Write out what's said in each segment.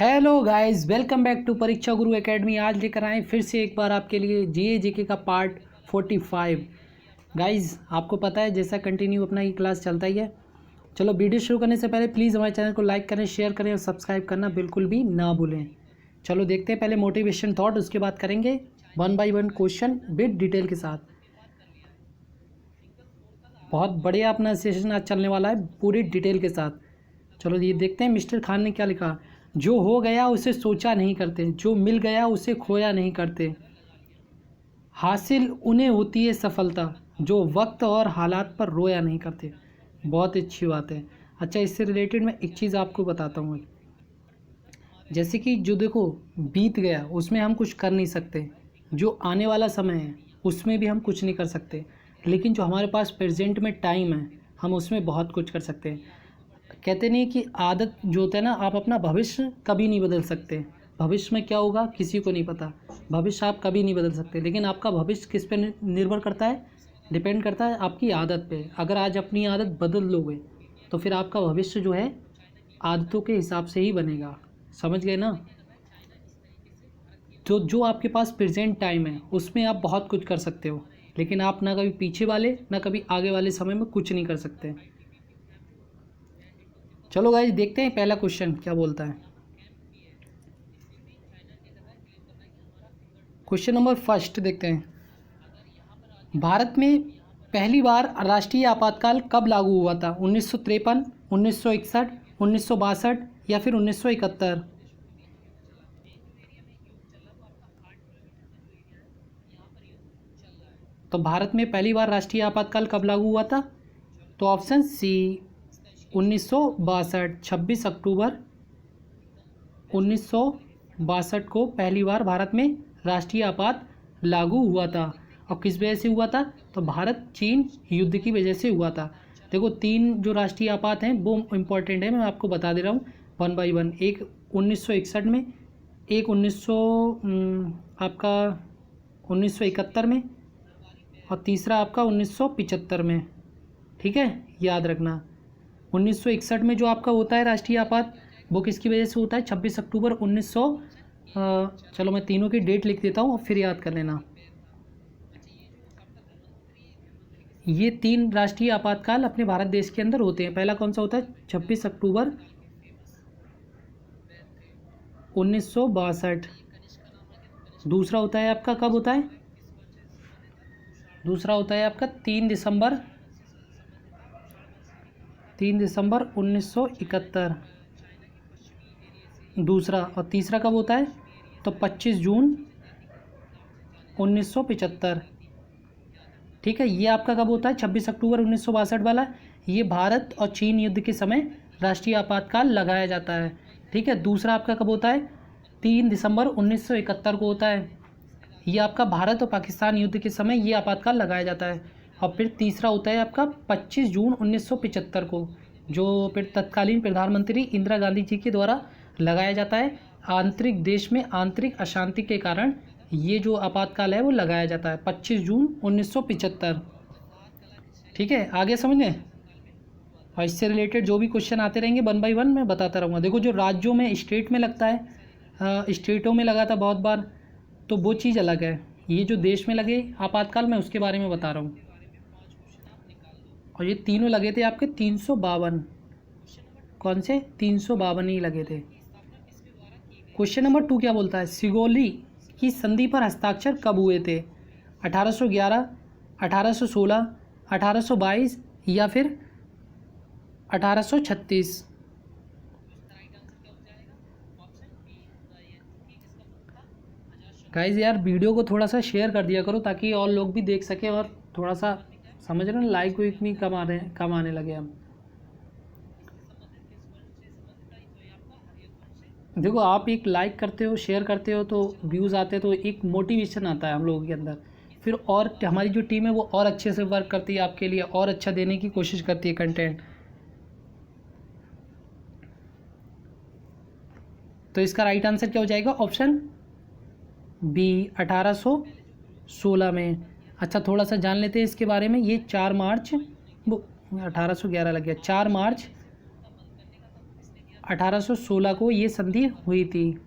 Hello guys, welcome back to Pariksha Guru academy. आज लेकर आए फिर से एक बार आपके लिए जीके का पार्ट 45। गाइस, आपको पता है जैसा कंटिन्यू अपना ये क्लास चलता ही है। चलो वीडियो शुरू करने से पहले प्लीज़ हमारे चैनल को लाइक करें, शेयर करें और सब्सक्राइब करना बिल्कुल भी ना भूलें। चलो देखते हैं पहले मोटिवेशन थॉट, उसके बाद करेंगे 1 बाय 1 क्वेश्चन विद डिटेल के साथ। बहुत बढ़िया अपना सेशन आज चलने वाला है पूरी डिटेल के साथ। चलो ये देखते हैं मिस्टर खान ने क्या लिखा। जो हो गया उसे सोचा नहीं करते, जो मिल गया उसे खोया नहीं करते, हासिल उन्हें होती है सफलता, जो वक्त और हालात पर रोया नहीं करते। बहुत अच्छी बात है। अच्छा, इससे रिलेटेड मैं एक चीज़ आपको बताता हूँ। जैसे कि जो देखो बीत गया उसमें हम कुछ कर नहीं सकते, जो आने वाला समय है उसमें भी हम कुछ नहीं कर सकते, लेकिन जो हमारे पास प्रेजेंट में टाइम है हम उसमें बहुत कुछ कर सकते हैं। कहते नहीं कि आदत जो होता है ना, आप अपना भविष्य कभी नहीं बदल सकते। भविष्य में क्या होगा किसी को नहीं पता, भविष्य आप कभी नहीं बदल सकते, लेकिन आपका भविष्य किस पे निर्भर करता है, डिपेंड करता है आपकी आदत पे। अगर आज अपनी आदत बदल लोगे तो फिर आपका भविष्य जो है आदतों के हिसाब से ही बनेगा। समझ गए ना। तो जो आपके पास प्रेजेंट टाइम है उसमें आप बहुत कुछ कर सकते हो, लेकिन आप ना कभी पीछे वाले ना कभी आगे वाले समय में कुछ नहीं कर सकते। चलो गाइस देखते हैं पहला क्वेश्चन क्या बोलता है। क्वेश्चन नंबर फर्स्ट देखते हैं। भारत में पहली बार राष्ट्रीय आपातकाल कब लागू हुआ था? 1953, 1961, 1962 या फिर 1971? तो भारत में पहली बार राष्ट्रीय आपातकाल कब लागू हुआ था? तो ऑप्शन सी 1962, 26 अक्टूबर 1962 को पहली बार भारत में राष्ट्रीय आपात लागू हुआ था। और किस वजह से हुआ था? तो भारत चीन युद्ध की वजह से हुआ था। देखो तीन जो राष्ट्रीय आपात हैं वो इम्पोर्टेंट है, मैं आपको बता दे रहा हूँ 1 बाय 1। एक 1961 में, एक 1971 में, और तीसरा आपका 1975 में। ठीक है, याद रखना। 1961 में जो आपका होता है राष्ट्रीय आपात, वो किसकी वजह से होता है? 26 अक्टूबर 1900। चलो मैं तीनों की डेट लिख देता हूँ और फिर याद कर लेना। ये तीन राष्ट्रीय आपातकाल अपने भारत देश के अंदर होते हैं। पहला कौन सा होता है? 26 अक्टूबर 1962। दूसरा होता है आपका कब होता है? दूसरा होता है आपका 3 दिसंबर 1971 दूसरा। और तीसरा कब होता है? तो 25 जून 1975। ठीक है, ये आपका कब होता है? 26 अक्टूबर 1962 वाला। ये भारत और चीन युद्ध के समय राष्ट्रीय आपातकाल लगाया जाता है। ठीक है, दूसरा आपका कब होता है? 3 दिसंबर 1971 को होता है। ये आपका भारत और पाकिस्तान युद्ध के समय ये आपातकाल लगाया जाता है। और फिर तीसरा होता है आपका 25 जून 1975 को, जो फिर तत्कालीन प्रधानमंत्री इंदिरा गांधी जी के द्वारा लगाया जाता है। आंतरिक देश में आंतरिक अशांति के कारण ये जो आपातकाल है वो लगाया जाता है 25 जून 1975। ठीक है, आगे समझ गए। और इससे रिलेटेड जो भी क्वेश्चन आते रहेंगे 1 बाय 1 मैं बताता रहूँगा। देखो जो राज्यों में स्टेट में लगता है, स्टेटों में लगा था बहुत बार, तो वो चीज़ अलग है। ये जो देश में लगे आपातकाल मैं उसके बारे में बता रहा हूँ। और ये तीनों लगे थे आपके 352। कौन से? 352 ही लगे थे। क्वेश्चन नंबर 2 क्या बोलता है? सिगोली की संधि पर हस्ताक्षर कब हुए थे? 1811, 1816, 1822 या फिर 1836? गाइज यार वीडियो को थोड़ा सा शेयर कर दिया करो ताकि और लोग भी देख सकें, और थोड़ा सा समझ रहे हो, लाइक को इतनी कम आने लगे हम। देखो आप एक लाइक करते हो, शेयर करते हो तो व्यूज़ आते हैं, तो एक मोटिवेशन आता है हम लोगों के अंदर। फिर और हमारी जो टीम है वो और अच्छे से वर्क करती है, आपके लिए और अच्छा देने की कोशिश करती है कंटेंट। तो इसका राइट आंसर क्या हो जाएगा? ऑप्शन बी 1816 में। अच्छा, थोड़ा सा जान लेते हैं इसके बारे में। ये 4 मार्च, वो 1811 लग गया, 4 मार्च 1816 को ये संधि हुई थी।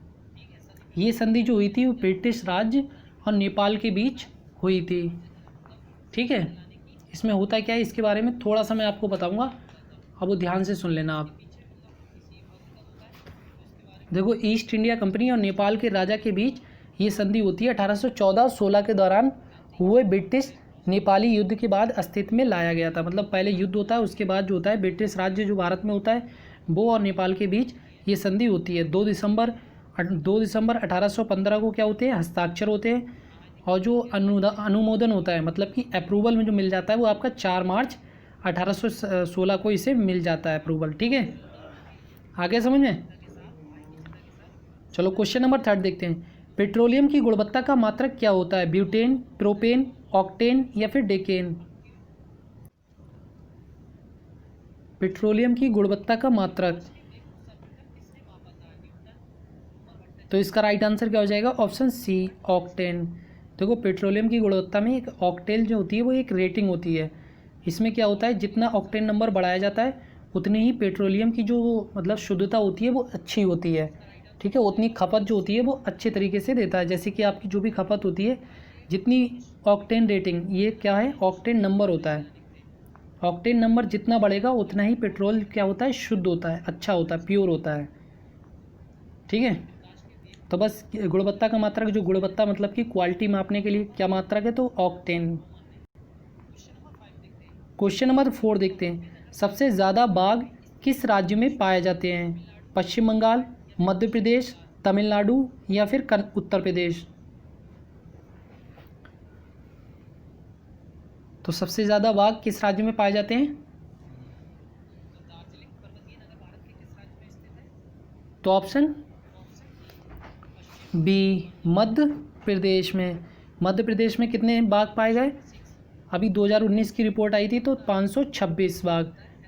ये संधि जो हुई थी वो ब्रिटिश राज्य और नेपाल के बीच हुई थी। ठीक है, इसमें होता क्या है इसके बारे में थोड़ा सा मैं आपको बताऊंगा, अब वो ध्यान से सुन लेना आप। देखो, ईस्ट इंडिया कंपनी और नेपाल के राजा के बीच ये संधि होती है 1814-16 के दौरान हुए ब्रिटिश नेपाली युद्ध के बाद अस्तित्व में लाया गया था। मतलब पहले युद्ध होता है, उसके बाद जो होता है ब्रिटिश राज्य जो भारत में होता है वो और नेपाल के बीच ये संधि होती है। 2 दिसंबर 1815 को क्या होते हैं, हस्ताक्षर होते हैं, और जो अनुमोदन होता है मतलब कि अप्रूवल में जो मिल जाता है वो आपका 4 मार्च 1816 को इसे मिल जाता है अप्रूवल। ठीक है, आगे समझ में। चलो क्वेश्चन नंबर 3 देखते हैं। पेट्रोलियम की गुणवत्ता का मात्रक क्या होता है, ब्यूटेन, प्रोपेन, ऑक्टेन या फिर डेकेन। पेट्रोलियम की गुणवत्ता का मात्रक, तो इसका राइट आंसर क्या हो जाएगा, ऑप्शन सी, ऑक्टेन। देखो, पेट्रोलियम की गुणवत्ता में एक ऑक्टेन जो होती है वो एक रेटिंग होती है। इसमें क्या होता है, जितना ऑक्टेन नंबर बढ़ाया जाता है उतनी ही पेट्रोलियम की जो मतलब शुद्धता होती है वो अच्छी होती है। ठीक है, उतनी खपत जो होती है वो अच्छे तरीके से देता है। जैसे कि आपकी जो भी खपत होती है, जितनी ऑक्टेन रेटिंग, ये क्या है, ऑक्टेन नंबर होता है। ऑक्टेन नंबर जितना बढ़ेगा उतना ही पेट्रोल क्या होता है, शुद्ध होता है, अच्छा होता है, प्योर होता है। ठीक है, तो बस गुणवत्ता का मात्रक, जो गुणवत्ता मतलब कि क्वालिटी मापने के लिए क्या मात्रक है, तो ऑक्टेन। क्वेश्चन नंबर 4 देखते हैं। सबसे ज़्यादा बाघ किस राज्य में पाए जाते हैं, पश्चिम बंगाल, मध्य प्रदेश, तमिलनाडु या फिर उत्तर प्रदेश। तो सबसे ज़्यादा बाघ किस राज्य में पाए जाते हैं, तो ऑप्शन बी, मध्य प्रदेश में। मध्य प्रदेश में कितने बाघ पाए गए, अभी 2019 की रिपोर्ट आई थी तो 526 बाघ।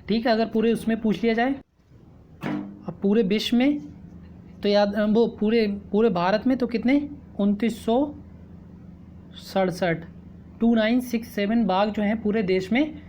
ठीक है, अगर पूरे उसमें पूछ लिया जाए, अब पूरे विश्व में तो याद वो पूरे भारत में तो कितने, 2967, 2967 बाघ जो हैं पूरे देश में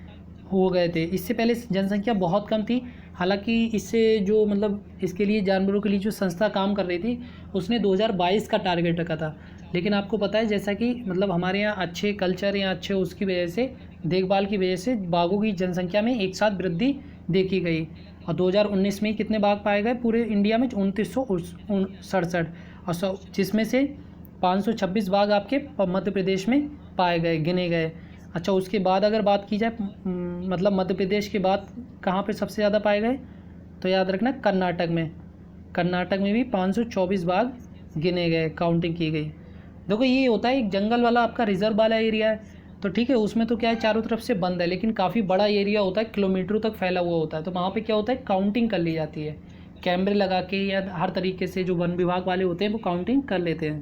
हो गए थे। इससे पहले जनसंख्या बहुत कम थी। हालांकि इससे जो मतलब इसके लिए जानवरों के लिए जो संस्था काम कर रही थी उसने 2022 का टारगेट रखा था, लेकिन आपको पता है जैसा कि मतलब हमारे यहाँ अच्छे कल्चर या अच्छे उसकी वजह से, देखभाल की वजह से बाघों की जनसंख्या में एक साथ वृद्धि देखी गई। और 2019 में कितने बाघ पाए गए पूरे इंडिया में, 2967, और जिसमें से 526 बाघ आपके मध्य प्रदेश में पाए गए, गिने गए। अच्छा, उसके बाद अगर बात की जाए मतलब मध्य प्रदेश के बाद कहाँ पे सबसे ज़्यादा पाए गए, तो याद रखना कर्नाटक में। कर्नाटक में भी 524 बाघ गिने गए, काउंटिंग की गई। देखो, ये होता है एक जंगल वाला आपका रिजर्व वाला एरिया है, तो ठीक है, उसमें तो क्या है चारों तरफ से बंद है, लेकिन काफ़ी बड़ा एरिया होता है, किलोमीटरों तक फैला हुआ होता है। तो वहाँ पे क्या होता है, काउंटिंग कर ली जाती है, कैमरे लगा के या हर तरीके से जो वन विभाग वाले होते हैं वो काउंटिंग कर लेते हैं।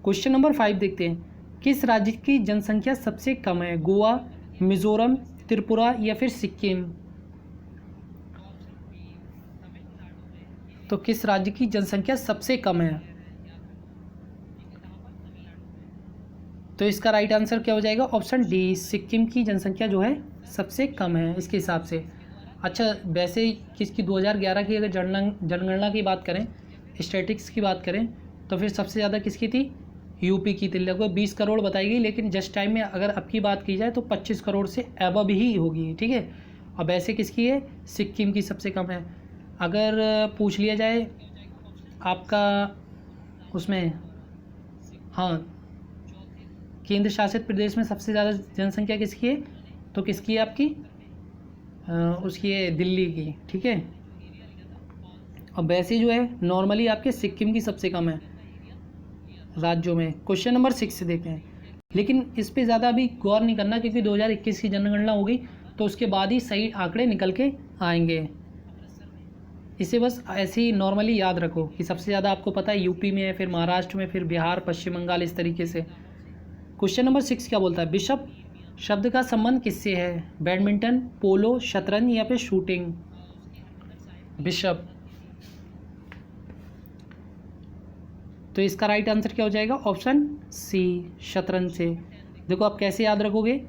क्वेश्चन नंबर 5 देखते हैं। किस राज्य की जनसंख्या सबसे कम है, गोवा, मिजोरम, त्रिपुरा या फिर सिक्किम। तो किस राज्य की जनसंख्या सबसे कम है, तो इसका राइट आंसर क्या हो जाएगा, ऑप्शन डी, सिक्किम की जनसंख्या जो है सबसे कम है इसके हिसाब से। अच्छा, वैसे किसकी 2011 की अगर जनगणना की बात करें, स्टैटिस्टिक्स की बात करें, तो फिर सबसे ज़्यादा किसकी थी, यूपी की थी, लगभग 20 करोड़ बताई गई। लेकिन जस्ट टाइम में अगर अब की बात की जाए तो 25 करोड़ से अबव ही होगी। ठीक है, और वैसे किसकी है, सिक्किम की सबसे कम है। अगर पूछ लिया जाए आपका उसमें, हाँ, केंद्र शासित प्रदेश में सबसे ज़्यादा जनसंख्या किसकी है, तो किसकी है आपकी, उसकी है दिल्ली की। ठीक है, और वैसे जो है नॉर्मली आपके सिक्किम की सबसे कम है राज्यों में। क्वेश्चन नंबर 6 देखते हैं, लेकिन इस पे ज़्यादा अभी गौर नहीं करना क्योंकि 2021 की जनगणना होगी तो उसके बाद ही सही आंकड़े निकल के आएंगे। इसे बस ऐसे ही नॉर्मली याद रखो कि सबसे ज़्यादा आपको पता है यूपी में है, फिर महाराष्ट्र में, फिर बिहार, पश्चिम बंगाल, इस तरीके से। क्वेश्चन नंबर 6 क्या बोलता है, बिशप शब्द का संबंध किससे है, बैडमिंटन, पोलो, शतरंज या फिर शूटिंग। बिशप, तो इसका राइट आंसर क्या हो जाएगा, ऑप्शन सी, शतरंज से। देखो आप कैसे याद रखोगे,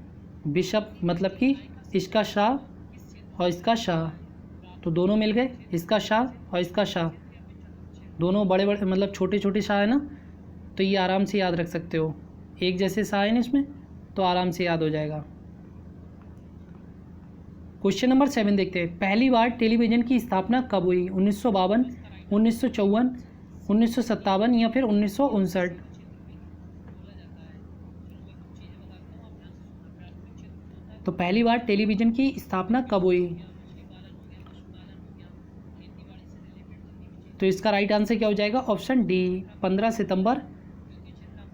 बिशप मतलब कि इसका शाह और इसका शाह, तो दोनों मिल गए, इसका शाह और इसका शाह, दोनों बड़े बड़े मतलब छोटे छोटे शाह है ना, तो ये आराम से याद रख सकते हो, एक जैसे शाह है ना इसमें, तो आराम से याद हो जाएगा। क्वेश्चन नंबर 7 देखते हैं, पहली बार टेलीविज़न की स्थापना कब हुई? 1952, 1954, 1957 या फिर 1959? तो पहली बार टेलीविज़न की स्थापना कब हुई? तो इसका राइट आंसर क्या हो जाएगा? ऑप्शन डी, 15 सितंबर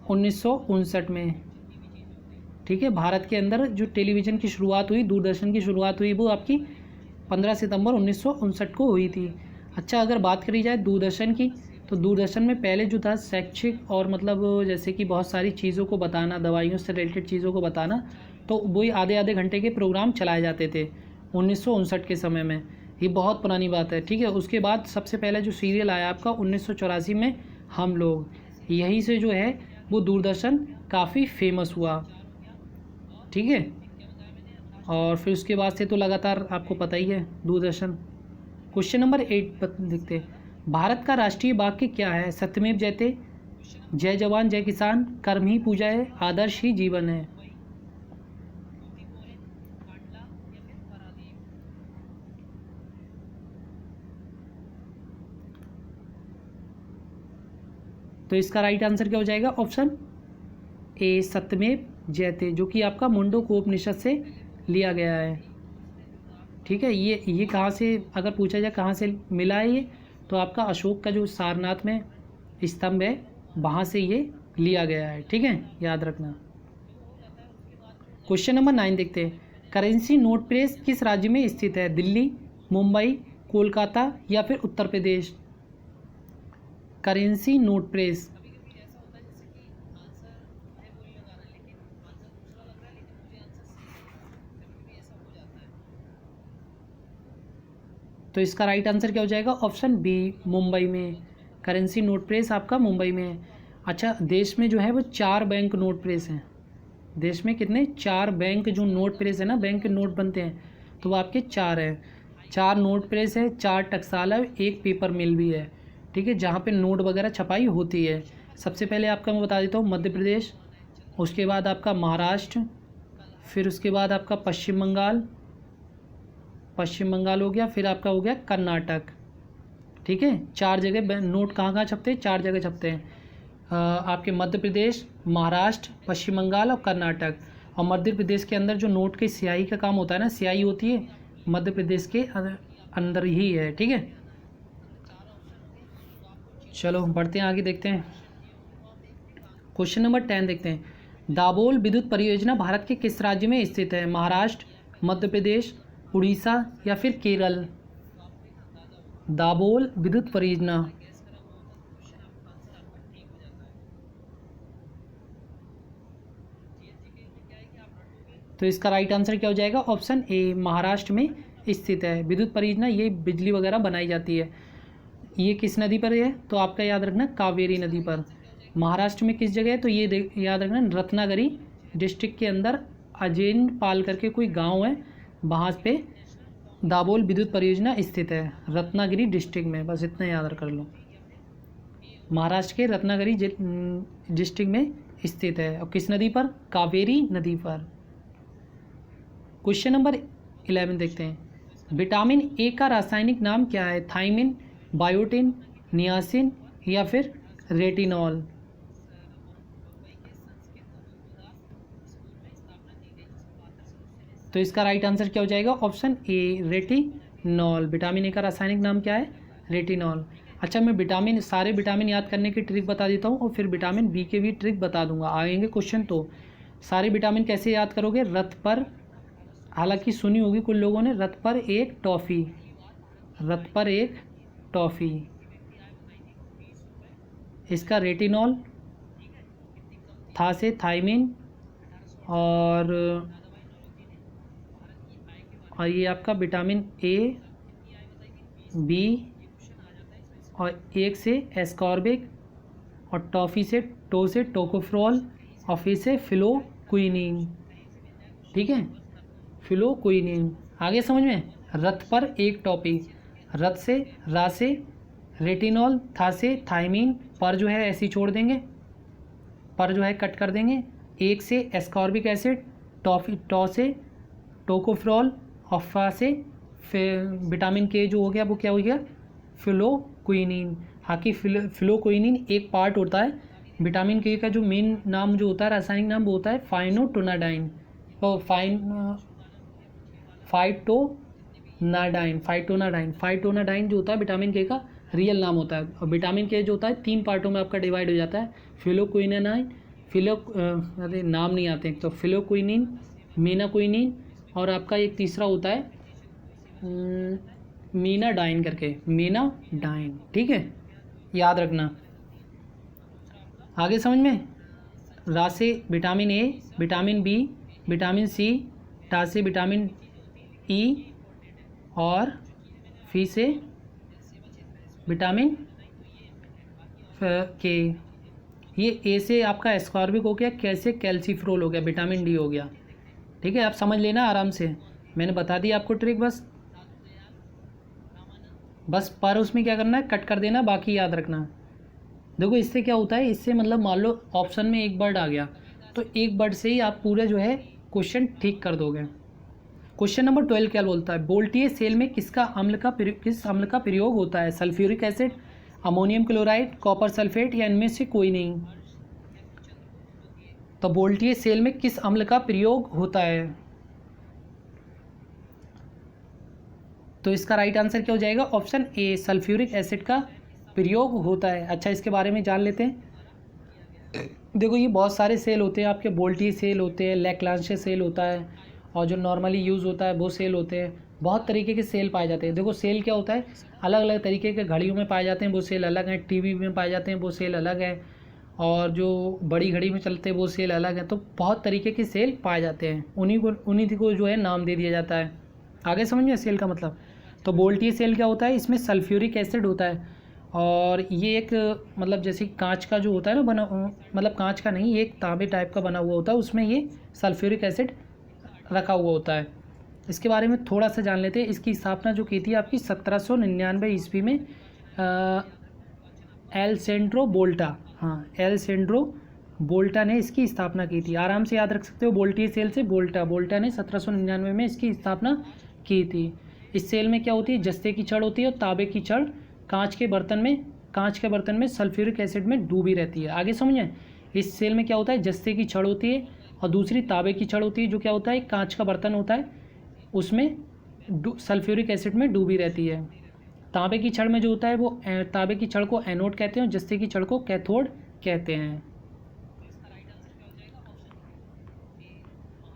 1959 में। ठीक है, भारत के अंदर जो टेलीविज़न की शुरुआत हुई, दूरदर्शन की शुरुआत हुई, वो आपकी 15 सितंबर 1959 को हुई थी। अच्छा, अगर बात करी जाए दूरदर्शन की, तो दूरदर्शन में पहले जो था शैक्षिक और मतलब जैसे कि बहुत सारी चीज़ों को बताना, दवाइयों से रिलेटेड चीज़ों को बताना, तो वही आधे आधे घंटे के प्रोग्राम चलाए जाते थे 1959 के समय में। ये बहुत पुरानी बात है। ठीक है, उसके बाद सबसे पहले जो सीरियल आया आपका 1984 में, हम लोग, यहीं से जो है वो दूरदर्शन काफ़ी फेमस हुआ। ठीक है, और फिर उसके बाद से तो लगातार आपको पता ही है दूरदर्शन। क्वेश्चन नंबर 8 देखते हैं, भारत का राष्ट्रीय वाक्य क्या है? सत्यमेव जयते, जय जवान जय किसान, कर्म ही पूजा है, आदर्श ही जीवन है। तो इसका राइट आंसर क्या हो जाएगा? ऑप्शन ए, सत्यमेव जयते, जो कि आपका मुंडकोपनिषद से लिया गया है। ठीक है, ये कहाँ से, अगर पूछा जाए कहाँ से मिला है ये, तो आपका अशोक का जो सारनाथ में स्तंभ है, वहाँ से ये लिया गया है। ठीक है, याद रखना। क्वेश्चन नंबर 9 देखते हैं, करेंसी नोट प्रेस किस राज्य में स्थित है? दिल्ली, मुंबई, कोलकाता या फिर Uttar Pradesh? Currency note press, तो इसका राइट आंसर क्या हो जाएगा? ऑप्शन बी, मुंबई में। करेंसी नोट प्रेस आपका मुंबई में है। अच्छा, देश में जो है वो 4 बैंक नोट प्रेस हैं। देश में कितने? 4 बैंक जो नोट प्रेस है ना, बैंक के नोट बनते हैं, तो वो आपके 4 हैं। 4 नोट प्रेस है, 4 टकसाल है, 1 पेपर मिल भी है। ठीक है, जहाँ पे नोट वगैरह छपाई होती है। सबसे पहले आपका मैं बता देता हूँ मध्य प्रदेश, उसके बाद आपका महाराष्ट्र, फिर उसके बाद आपका पश्चिम बंगाल हो गया, फिर आपका हो गया कर्नाटक। ठीक है, 4 जगह नोट कहाँ छपते हैं? 4 जगह छपते हैं, आपके मध्य प्रदेश, महाराष्ट्र, पश्चिम बंगाल और कर्नाटक। और मध्य प्रदेश के अंदर जो नोट की स्याही का काम होता है ना, स्याही होती है मध्य प्रदेश के अंदर ही है। ठीक है, चलो बढ़ते हैं आगे, देखते हैं क्वेश्चन नंबर 10 देखते हैं, दाबोल विद्युत परियोजना भारत के किस राज्य में स्थित है? महाराष्ट्र, मध्य प्रदेश, उड़ीसा या फिर केरल? दाबोल विद्युत परियोजना, तो इसका राइट आंसर क्या हो जाएगा? ऑप्शन ए, महाराष्ट्र में स्थित है विद्युत परियोजना। ये बिजली वगैरह बनाई जाती है। ये किस नदी पर है? तो आपका याद रखना कावेरी नदी पर। महाराष्ट्र में किस जगह है? तो ये याद रखना रत्नागिरी डिस्ट्रिक्ट के अंदर अजेन पाल करके कोई गांव है, वहाँ पे दाबोल विद्युत परियोजना स्थित है, रत्नागिरी डिस्ट्रिक्ट में। बस इतना याद कर लो, महाराष्ट्र के रत्नागिरी डिस्ट्रिक्ट में स्थित है। और किस नदी पर? कावेरी नदी पर। क्वेश्चन नंबर 11 देखते हैं, विटामिन ए का रासायनिक नाम क्या है? थायमिन, बायोटिन, नियासिन या फिर रेटिनॉल? तो इसका राइट आंसर क्या हो जाएगा? Option A, retinol. Vitamin A का रासायनिक नाम क्या है? रेटिनॉल। अच्छा, मैं सारे विटामिन याद करने की ट्रिक बता देता हूँ और फिर विटामिन बी के भी ट्रिक बता दूंगा, आएंगे क्वेश्चन। तो सारे विटामिन कैसे याद करोगे? रथ पर, हालांकि सुनी होगी कुछ लोगों ने, रथ पर एक टॉफ़ी, रथ पर एक टॉफ़ी, इसका रेटिनॉल, था से थायमिन, और ये आपका विटामिन ए, बी, और एक से एस्कॉर्बिक, और टॉफ़ी से टोकोफ्रॉल, और फिर से फिलोक्विनिन। ठीक है, फिलोक्विनिन। आगे समझ में? रथ पर एक टॉफ़ी, रत से, रा से रेटिनॉल, था से थायमीन, पर जो है ऐसे ही छोड़ देंगे, पर जो है कट कर देंगे, एक से एस्कॉर्बिक एसिड, टॉ से टोकोफ्रॉल, और फा से फिर विटामिन के जो हो गया वो क्या हो गया फिलोक्विनिन। हालांकि फिलोक्विनिन एक पार्ट होता है विटामिन के का, जो मेन नाम जो होता है रासायनिक नाम वो होता है फाइनोटोनाडाइन, तो फाइटोनाडाइन जो होता है विटामिन के का रियल नाम होता है। और विटामिन के जो होता है 3 पार्टों में आपका डिवाइड हो जाता है, फिलोक्विनिन, अरे नाम नहीं आते, तो फिलोक्विनिन, मीनाक्विनिन, और आपका एक तीसरा होता है मीनाडाइन करके, मीनाडाइन। ठीक है, याद रखना। आगे समझ में, रा से vitamin A, vitamin B, vitamin C, टा से विटामिन ई, और फी से विटामिन के। ये ए से आपका एस्कॉर्बिक हो गया, कैसे कैल्सीफ्रोल हो गया, विटामिन डी हो गया। ठीक है, आप समझ लेना आराम से, मैंने बता दी आपको ट्रिक। बस पर उसमें क्या करना है, कट कर देना, बाकी याद रखना। देखो इससे क्या होता है, इससे मतलब मान लो ऑप्शन में एक वर्ड आ गया तो एक वर्ड से ही आप पूरे जो है क्वेश्चन ठीक कर दोगे। क्वेश्चन नंबर 12 क्या बोलता है, बोल्टियर सेल में किस अम्ल का प्रयोग होता है, sulphuric acid, ammonium chloride, copper sulphate, या इनमें से कोई नहीं। तो बोल्टियर सेल में किस अम्ल का प्रयोग होता है, तो इसका राइट आंसर क्या हो जाएगा, ऑप्शन ए, सल्फ्यूरिक एसिड का प्रयोग होता है। अच्छा, इसके बारे में जान लेते हैं। देखो ये बहुत सारे सेल होते हैं आपके, बोल्टियर सेल होते हैं, लैक्लांशे सेल होता है, और जो नॉर्मली यूज़ होता है वो सेल होते हैं। बहुत तरीके के सेल पाए जाते हैं। देखो सेल क्या होता है, अलग अलग तरीके के घड़ियों में पाए जाते हैं वो सेल अलग हैं, टीवी में पाए जाते हैं वो सेल अलग है, और जो बड़ी घड़ी में चलते हैं वो सेल अलग है। तो बहुत तरीके के सेल पाए जाते हैं, उन्हीं को जो है नाम दे दिया जाता है। आगे समझ में सेल का मतलब। तो बोल्टियर सेल क्या होता है, इसमें सल्फ्यूरिक एसिड होता है, और ये एक मतलब जैसे कांच का जो होता है ना बना, मतलब कांच का नहीं, ये एक तांबे टाइप का बना हुआ होता है, उसमें ये सल्फ्यूरिक एसिड रखा हुआ होता है। इसके बारे में थोड़ा सा जान लेते हैं। इसकी स्थापना जो की थी आपकी 1799 ईस्वी में एलसेंड्रो बोल्टा, हाँ एलसेंड्रो बोल्टा ने इसकी स्थापना की थी। आराम से याद रख सकते हो, बोल्टियर सेल से बोल्टा ने 1799 में इसकी स्थापना की थी। इस सेल में क्या होती है, जस्ते की छड़ होती है, और तांबे की छड़ कांच के बर्तन में सल्फ्यूरिक एसिड में डूबी रहती है। आगे समझें, इस सेल में क्या होता है, जस्ते की छड़ होती है और दूसरी तांबे की छड़ होती है, जो क्या होता है कांच का बर्तन होता है, उसमें सल्फ्यूरिक एसिड में डूबी रहती है। तांबे की छड़ में जो होता है वो तांबे की छड़ को एनोड कहते हैं, और जस्ते की छड़ को कैथोड कहते हैं।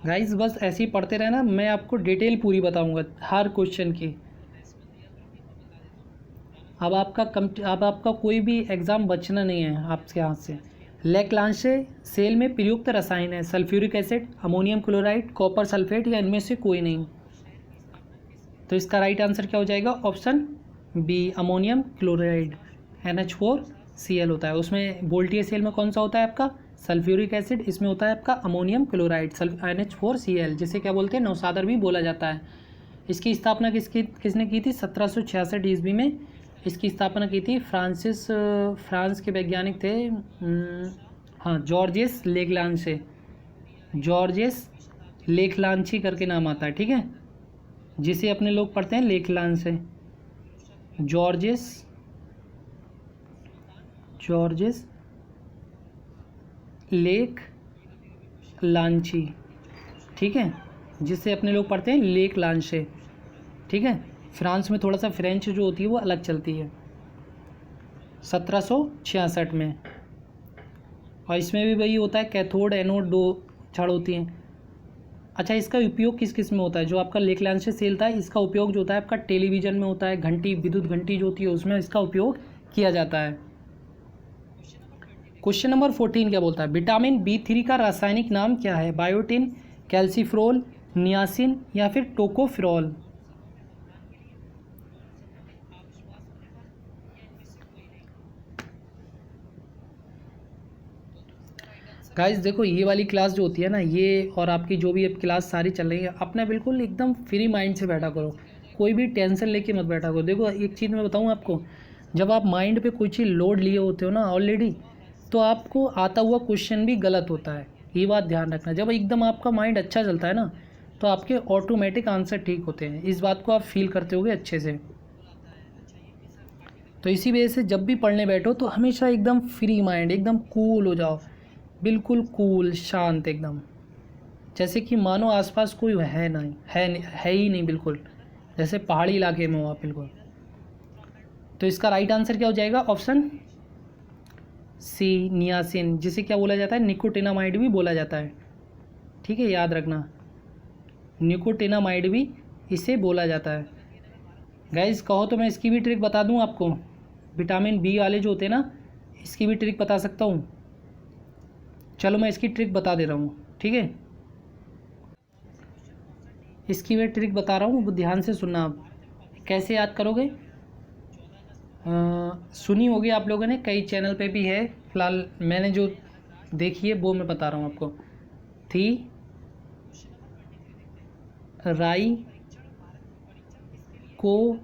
गाइस बस ऐसे ही पढ़ते रहना, मैं आपको डिटेल पूरी बताऊंगा हर क्वेश्चन की। अब आपका कोई भी एग्ज़ाम बचना नहीं है आपके हाथ से। लैक्लांशे सेल में प्रयुक्त रसायन है, sulphuric acid, ammonium chloride, copper sulphate, या इनमें से कोई नहीं। तो इसका राइट आंसर क्या हो जाएगा, option B, ammonium chloride, NH4Cl होता है। उसमें बोल्टियर सेल में कौन सा होता है आपका, सल्फ्यूरिक एसिड, इसमें होता है आपका अमोनियम क्लोराइड, NH4Cl, जिसे क्या बोलते हैं नौसादर भी बोला जाता है। इसकी स्थापना किसने की थी, 1766 ईस्वी में इसकी स्थापना की थी। फ्रांस के वैज्ञानिक थे, हाँ जॉर्जेस लेक्लांची करके नाम आता है, ठीक है, जिसे अपने लोग पढ़ते हैं लेक्लांचे, जॉर्जेस लेक्लांची, ठीक है, जिसे अपने लोग पढ़ते हैं लेक्लांचे, ठीक है। फ्रांस में थोड़ा सा फ्रेंच जो होती है वो अलग चलती है, 1766 में। और इसमें भी वही होता है, कैथोड एनोड 2 छड़ होती हैं। अच्छा, इसका उपयोग किस में होता है, जो आपका लेक्लांचे सेल था इसका उपयोग जो होता है आपका टेलीविज़न में होता है, घंटी, विद्युत घंटी जो होती है उसमें इसका उपयोग किया जाता है। क्वेश्चन नंबर 14 क्या बोलता है, विटामिन B3 का रासायनिक नाम क्या है, बायोटिन, कैल्सीफ्रोल, नियासिन, या फिर टोकोफेरॉल। गाइस देखो ये वाली क्लास जो होती है ना, ये और आपकी जो भी अब क्लास सारी चल रही है, अपना बिल्कुल एकदम फ्री माइंड से बैठा करो। कोई भी टेंशन लेके मत बैठा करो। देखो एक चीज़ मैं बताऊँ आपको, जब आप माइंड पे कोई चीज़ लोड लिए होते हो ना ऑलरेडी, तो आपको आता हुआ क्वेश्चन भी गलत होता है, ये बात ध्यान रखना। जब एकदम आपका माइंड अच्छा चलता है ना, तो आपके ऑटोमेटिक आंसर ठीक होते हैं, इस बात को आप फील करते होगे अच्छे से। तो इसी वजह से जब भी पढ़ने बैठो तो हमेशा एकदम फ्री माइंड, एकदम कूल हो जाओ, बिल्कुल कूल शांत एकदम, जैसे कि मानो आसपास कोई है नहीं, है ही नहीं, बिल्कुल जैसे पहाड़ी इलाके में हो आप बिल्कुल। तो इसका राइट आंसर क्या हो जाएगा? ऑप्शन सी, नियासिन, जिसे क्या बोला जाता है? निकोटिनामाइड भी बोला जाता है। ठीक है, याद रखना, निकोटिनामाइड भी इसे बोला जाता है। गाइस कहो तो मैं इसकी भी ट्रिक बता दूं आपको, विटामिन बी वाले जो होते हैं ना, इसकी भी ट्रिक बता सकता हूँ। चलो मैं इसकी ट्रिक बता दे रहा हूँ, ठीक है, इसकी मैं ट्रिक बता रहा हूँ, वो ध्यान से सुनना आप। कैसे याद करोगे? सुनी होगी आप लोगों ने, कई चैनल पे भी है, फिलहाल मैंने जो देखी है वो मैं बता रहा हूँ आपको। थी राई को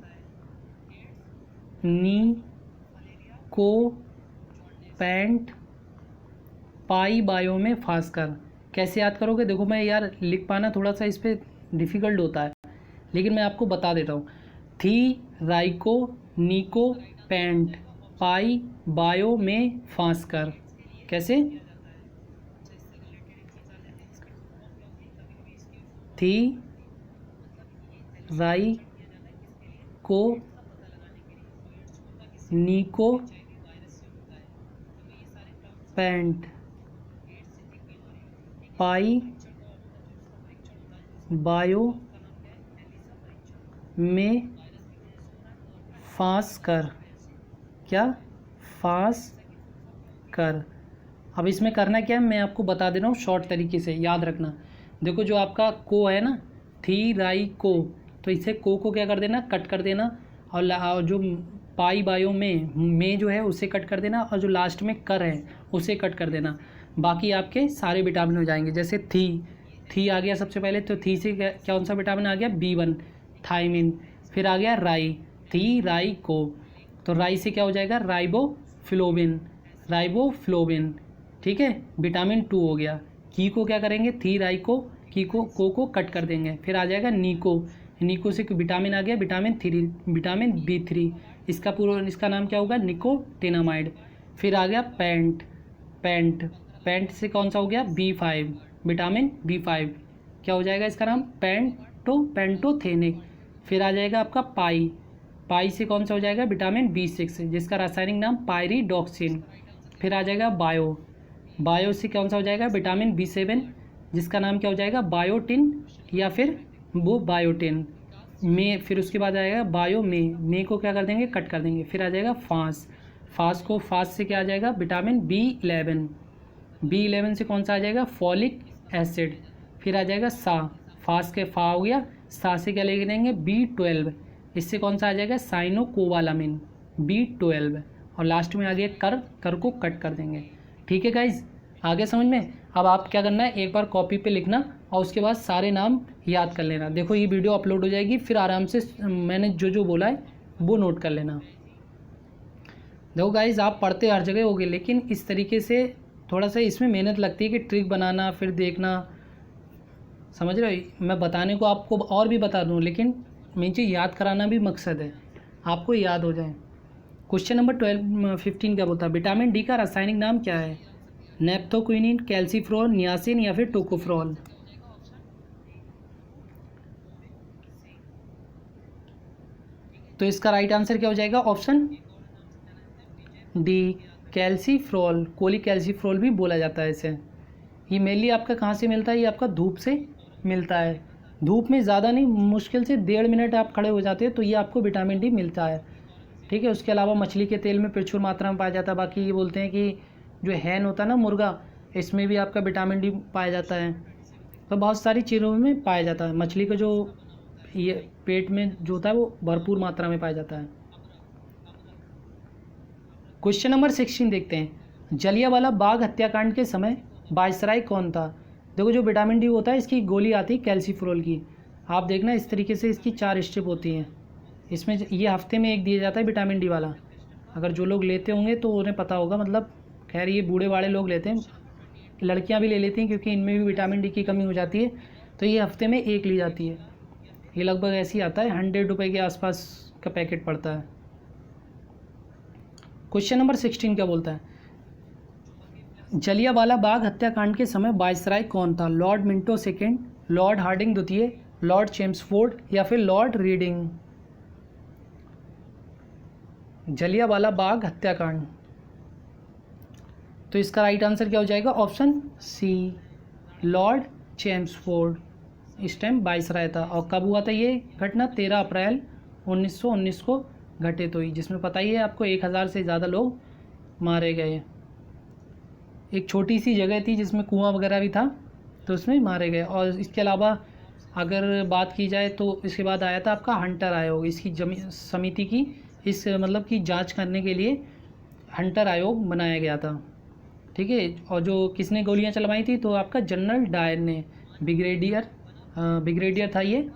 नी को पैंट पाई बायो में फांस कर। कैसे याद करोगे? देखो मैं यार लिख पाना थोड़ा सा इस पर डिफ़िकल्ट होता है, लेकिन मैं आपको बता देता हूँ। थी राइको नीको पैंट पाई बायो में फांस कर। कैसे? थी राई को नीको पैंट पाई बायो में फांस कर। क्या? फांस कर। अब इसमें करना क्या है मैं आपको बता दे रहा हूँ शॉर्ट तरीके से, याद रखना। देखो जो आपका को है ना, थी राई को, तो इसे को क्या कर देना? कट कर देना, और जो पाई बायो में जो है उसे कट कर देना, और जो लास्ट में कर है उसे कट कर देना। बाकी आपके सारे विटामिन हो जाएंगे। जैसे थी आ गया सबसे पहले, तो थी से कौन सा विटामिन आ गया? B1 thiamine. फिर आ गया राई, थी राई को, तो राई से क्या हो जाएगा? राइबोफ्लोविन। ठीक है, विटामिन 2 हो गया। की को क्या करेंगे? थी राई को, की को कट कर देंगे, फिर आ जाएगा नीको से विटामिन आ गया, विटामिन B3, इसका नाम क्या होगा? निकोटिनामाइड। फिर आ गया पैंट से कौन सा हो गया? B5, विटामिन B5, क्या हो जाएगा इसका नाम? पेंटोथेनिक। फिर आ जाएगा आपका पाई से कौन सा हो जाएगा? विटामिन B6, जिसका रासायनिक नाम पायरिडॉक्सिन। फिर आ जाएगा बायो से कौन सा हो जाएगा? विटामिन B7, जिसका नाम क्या हो जाएगा? बायोटिन, या फिर वो बायोटिन में। फिर उसके बाद आएगा बायो में को क्या कर देंगे? कट कर देंगे। फिर आ जाएगा फांस से क्या आ जाएगा? विटामिन B11 से कौन सा आ जाएगा? Folic acid. फिर आ जाएगा फास के फा हो गया, सा से क्या ले लेंगे? B12, इससे कौन सा आ जाएगा? साइनोकोबालामिन B12, और लास्ट में आ गया कर को कट कर देंगे। ठीक है गाइज, आगे समझ में? अब आप क्या करना है, एक बार कॉपी पे लिखना और उसके बाद सारे नाम याद कर लेना। देखो ये वीडियो अपलोड हो जाएगी, फिर आराम से मैंने जो बोला है वो नोट कर लेना। देखो गाइज, आप पढ़ते हर जगह होगे, लेकिन इस तरीके से थोड़ा सा इसमें मेहनत लगती है कि ट्रिक बनाना, फिर देखना, समझ रहे हो? मैं बताने को आपको और भी बता दूँ, लेकिन मेन चीज़ याद कराना भी मकसद है, आपको याद हो जाए। क्वेश्चन नंबर 15 क्या बोलता है? विटामिन डी का रासायनिक नाम क्या है? नेप्थोक्विनिन, कैल्सीफ्रोल, नियासिन, या फिर टोकोफ्रोल। तो इसका राइट आंसर क्या हो जाएगा? Option D, कैल्सीफ्रोल। कोलिकैल्सीफ्रोल भी बोला जाता है इसे। ये मेनली आपका कहाँ से मिलता है? ये आपका धूप से मिलता है। धूप में ज़्यादा नहीं, मुश्किल से 1.5 मिनट आप खड़े हो जाते हैं तो ये आपको विटामिन डी मिलता है। ठीक है, उसके अलावा मछली के तेल में प्रचुर मात्रा में पाया जाता है। बाकी ये बोलते हैं कि जो हैन होता है ना, मुर्गा, इसमें भी आपका विटामिन डी पाया जाता है। तो बहुत सारी चीज़ों में पाया जाता है। मछली का जो ये पेट में जो होता है वो भरपूर मात्रा में पाया जाता है। क्वेश्चन नंबर 16 देखते हैं। जलियांवाला बाग हत्याकांड के समय वायसराय कौन था? देखो जो विटामिन डी होता है इसकी गोली आती है कैल्सीफ्रोल की। आप देखना इस तरीके से इसकी 4 स्टेप होती हैं। इसमें ये हफ्ते में एक दिया जाता है विटामिन डी वाला। अगर जो लोग लेते होंगे तो उन्हें पता होगा, मतलब खैर ये बूढ़े वाले लोग लेते हैं, लड़कियां भी ले लेती हैं क्योंकि इनमें भी विटामिन डी की कमी हो जाती है। तो ये हफ्ते में एक ली जाती है। ये लगभग ऐसे ही आता है, 100 रुपये के आसपास का पैकेट पड़ता है। क्वेश्चन नंबर 16 क्या बोलता है? जलियांवाला बाग हत्याकांड के समय वायसराय कौन था? Lord Minto second, Lord Hardinge द्वितीय, लॉर्ड चेम्सफोर्ड या फिर लॉर्ड रीडिंग? जलियांवाला बाग हत्याकांड, तो इसका राइट आंसर क्या हो जाएगा? Option C, Lord Chelmsford. इस टाइम वायसराय था। और कब हुआ था ये घटना? 13 अप्रैल 1919 को घटित हुई, जिसमें पता ही है आपको 1000 से ज़्यादा लोग मारे गए। एक छोटी सी जगह थी जिसमें कुआं वगैरह भी था, तो उसमें मारे गए। और इसके अलावा अगर बात की जाए तो इसके बाद आया था आपका हंटर आयोग। इसकी समिति की इस मतलब की जांच करने के लिए हंटर आयोग बनाया गया था, ठीक है। और जो किसने गोलियां चलवाई थी? तो आपका जनरल डायर ने, ब्रिगेडियर था ये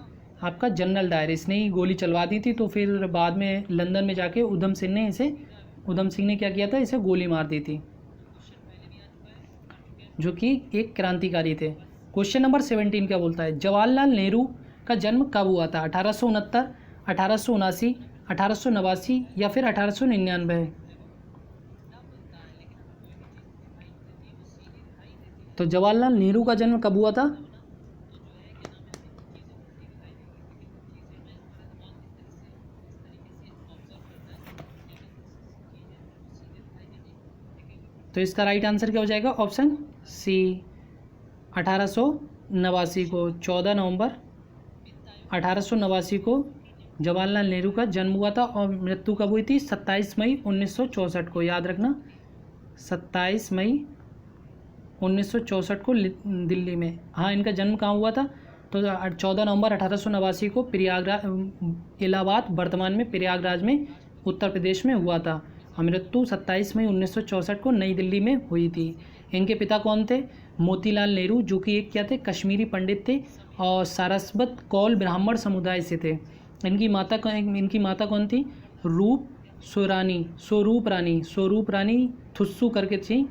आपका जनरल डायर, इसने ही गोली चलवा दी थी। तो फिर बाद में लंदन में जाके उधम सिंह ने क्या किया था? इसे गोली मार दी थी, जो कि एक क्रांतिकारी थे। क्वेश्चन नंबर 17 क्या बोलता है? जवाहरलाल नेहरू का जन्म कब हुआ था? 1869, 1879, 1889 या फिर 1899? तो जवाहरलाल नेहरू का जन्म कब हुआ था? तो इसका राइट आंसर क्या हो जाएगा? ऑप्शन सी, 1889 को, 14 नवंबर 1889 को जवाहरलाल नेहरू का जन्म हुआ था। और मृत्यु कब हुई थी? 27 मई 1964 को, याद रखना 27 मई 1964 को दिल्ली में। हाँ, इनका जन्म कहाँ हुआ था? तो 14 नवंबर 1889 को प्रयागराज, इलाहाबाद वर्तमान में प्रयागराज में उत्तर प्रदेश में हुआ था। और मृत्यु 27 मई 1964 को नई दिल्ली में हुई थी। इनके पिता कौन थे? मोतीलाल नेहरू, जो कि एक क्या थे? कश्मीरी पंडित थे और सारस्वत कौल ब्राह्मण समुदाय से थे। इनकी माता कौन थी? स्वरूप रानी थुस्सू करके थी,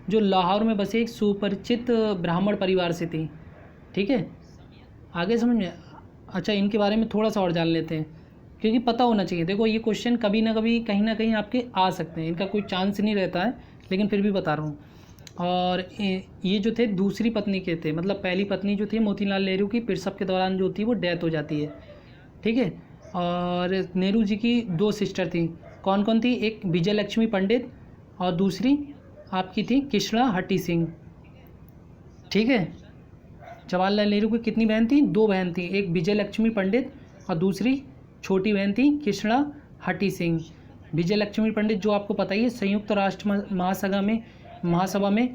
जो लाहौर में बसे एक सुपरिचित ब्राह्मण परिवार से थी, ठीक है। आगे समझ में? अच्छा, इनके बारे में थोड़ा सा और जान लेते हैं, क्योंकि पता होना चाहिए। देखो, ये क्वेश्चन कभी ना कभी कहीं ना कहीं आपके आ सकते हैं, इनका कोई चांस नहीं रहता है, लेकिन फिर भी बता रहा हूँ। और ये जो थे दूसरी पत्नी के थे, मतलब पहली पत्नी जो थी मोतीलाल नेहरू की, प्रसव के दौरान जो थी वो डेथ हो जाती है, ठीक है। और नेहरू जी की 2 सिस्टर थी, कौन कौन थी? एक विजय लक्ष्मी पंडित और दूसरी आपकी थी कृष्णा हट्टी सिंह, ठीक है। जवाहरलाल नेहरू की कितनी बहन थी? 2 बहन थी, एक विजय लक्ष्मी पंडित और दूसरी छोटी बहन थी कृष्णा हट्टी सिंह। विजय लक्ष्मी पंडित जो आपको पता ही है, संयुक्त राष्ट्र महासभा में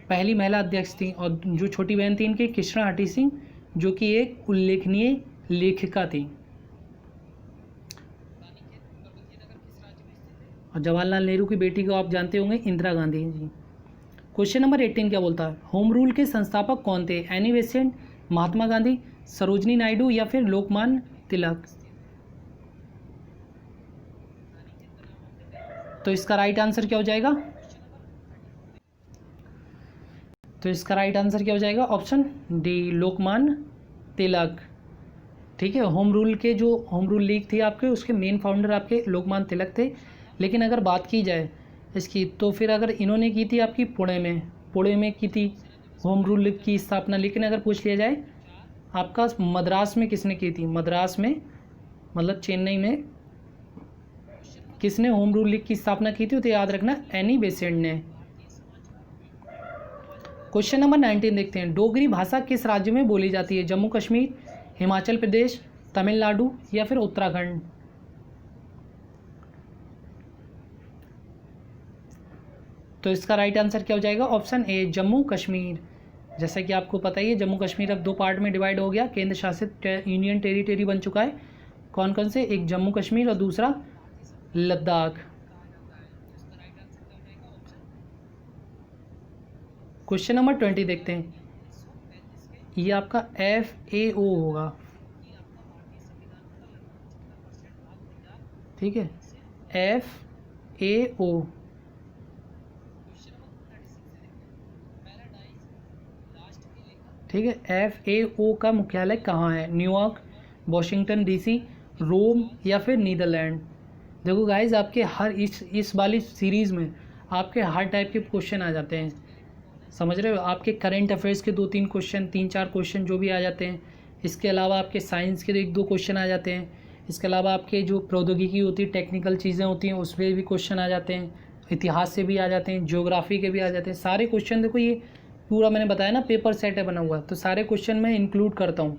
पहली महिला अध्यक्ष थी। और जो छोटी बहन थी इनकी कृष्णा हट्टी सिंह, जो कि एक उल्लेखनीय लेखिका थी। और जवाहरलाल नेहरू की बेटी को आप जानते होंगे, इंदिरा गांधी जी। क्वेश्चन नंबर 18 क्या बोलता है? होम रूल के संस्थापक कौन थे? एनी बेसेंट, महात्मा गांधी, सरोजनी नायडू या फिर लोकमान्य तिलक? तो इसका राइट आंसर क्या हो जाएगा? ऑप्शन डी, लोकमान्य तिलक, ठीक है। होम रूल लीग थी आपके, उसके मेन फाउंडर आपके लोकमान्य तिलक थे। लेकिन अगर बात की जाए इसकी, तो फिर अगर इन्होंने की थी आपकी पुणे में की थी होम रूल लीग की स्थापना। लेकिन अगर पूछ लिया जाए आपका मद्रास में किसने की थी? मद्रास में मतलब चेन्नई में किसने होम रूल लीग की स्थापना की थी? तो याद रखना एनी बेसेंट ने। क्वेश्चन नंबर 19 देखते हैं। डोगरी भाषा किस राज्य में बोली जाती है? जम्मू कश्मीर, हिमाचल प्रदेश, तमिलनाडु या फिर उत्तराखंड? तो इसका राइट आंसर क्या हो जाएगा? Option A, Jammu Kashmir. जैसा कि आपको पता ही है, जम्मू कश्मीर अब 2 पार्ट में डिवाइड हो गया, केंद्र शासित यूनियन टेरिटरी बन चुका है। कौन कौन से? एक जम्मू कश्मीर और दूसरा लद्दाख। क्वेश्चन नंबर 20 देखते हैं। ये आपका FAO होगा, ठीक है, FAO, ठीक है। FAO का मुख्यालय कहाँ है? न्यूयॉर्क, वॉशिंगटन DC, रोम या फिर नीदरलैंड। देखो गाइज, आपके हर इस वाली सीरीज़ में आपके हर टाइप के क्वेश्चन आ जाते हैं, समझ रहे हो। आपके करेंट अफेयर्स के 2-3 क्वेश्चन, 3-4 क्वेश्चन जो भी आ जाते हैं। इसके अलावा आपके साइंस के 1-2 क्वेश्चन आ जाते हैं। इसके अलावा आपके जो प्रौद्योगिकी होती है, टेक्निकल चीज़ें होती हैं, उसमें भी क्वेश्चन आ जाते हैं। इतिहास से भी आ जाते हैं, ज्योग्राफी के भी आ जाते हैं। सारे क्वेश्चन देखो, ये पूरा मैंने बताया ना पेपर सेट है बना हुआ, तो सारे क्वेश्चन मैं इंक्लूड करता हूँ।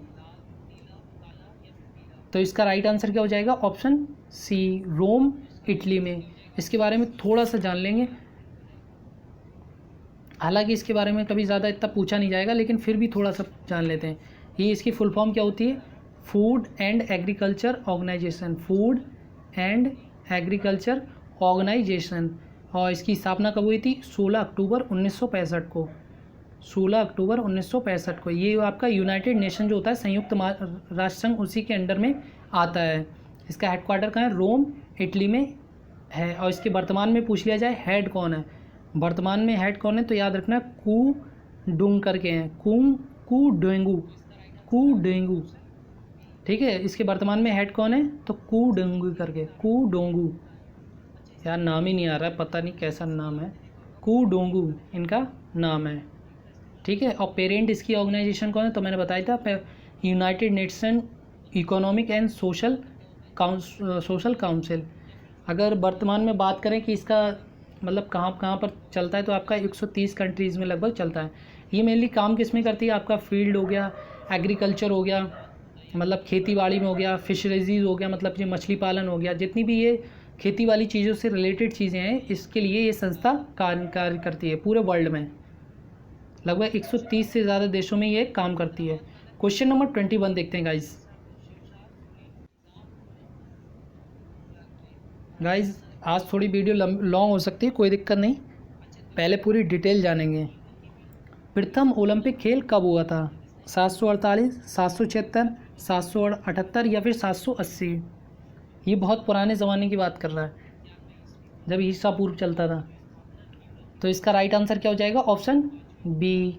तो इसका राइट आंसर क्या हो जाएगा? ऑप्शन सी, रोम, इटली में। इसके बारे में थोड़ा सा जान लेंगे, हालांकि इसके बारे में कभी ज़्यादा इतना पूछा नहीं जाएगा, लेकिन फिर भी थोड़ा सा जान लेते हैं। ये इसकी फुल फॉर्म क्या होती है? Food and Agriculture Organisation, Food and Agriculture Organisation. और इसकी स्थापना कब हुई थी? 16 अक्टूबर 1965 को, 16 अक्टूबर 1965 को। ये आपका यूनाइटेड नेशन जो होता है, संयुक्त राष्ट्र संघ, उसी के अंडर में आता है। इसका हेडक्वार्टर कहाँ है? रोम, इटली में है। और इसके वर्तमान में पूछ लिया जाए हेड कौन है, वर्तमान में हेड कौन है, तो याद रखना कू डुंग करके हैं, कू डेंगू, ठीक है। इसके वर्तमान में हेड कौन है? तो कू डेंगू करके, कू डोंगू। यार नाम ही नहीं आ रहा है, पता नहीं कैसा नाम है, कू डोंगू इनका नाम है, ठीक है। और पेरेंट इसकी ऑर्गेनाइजेशन कौन है? तो मैंने बताया था United nation economic and social council. अगर वर्तमान में बात करें कि इसका मतलब कहाँ पर चलता है, तो आपका 130 कंट्रीज़ में लगभग चलता है। ये मेनली काम किस में करती है? आपका फील्ड हो गया, एग्रीकल्चर हो गया, मतलब खेती बाड़ी में हो गया, फिशरीज़ हो गया, मतलब ये मछली पालन हो गया, जितनी भी ये खेती वाली चीज़ों से रिलेटेड चीज़ें हैं, इसके लिए ये संस्था कार्य करती है पूरे वर्ल्ड में। लगभग 130 से ज़्यादा देशों में ये काम करती है। क्वेश्चन नंबर 21 देखते हैं गाइज। आज थोड़ी वीडियो लॉन्ग हो सकती है, कोई दिक्कत नहीं, पहले पूरी डिटेल जानेंगे। प्रथम ओलंपिक खेल कब हुआ था? 748, 776, 778 या फिर 780? ये बहुत पुराने ज़माने की बात कर रहा है, जब ईसा पूर्व चलता था। तो इसका राइट आंसर क्या हो जाएगा? ऑप्शन बी,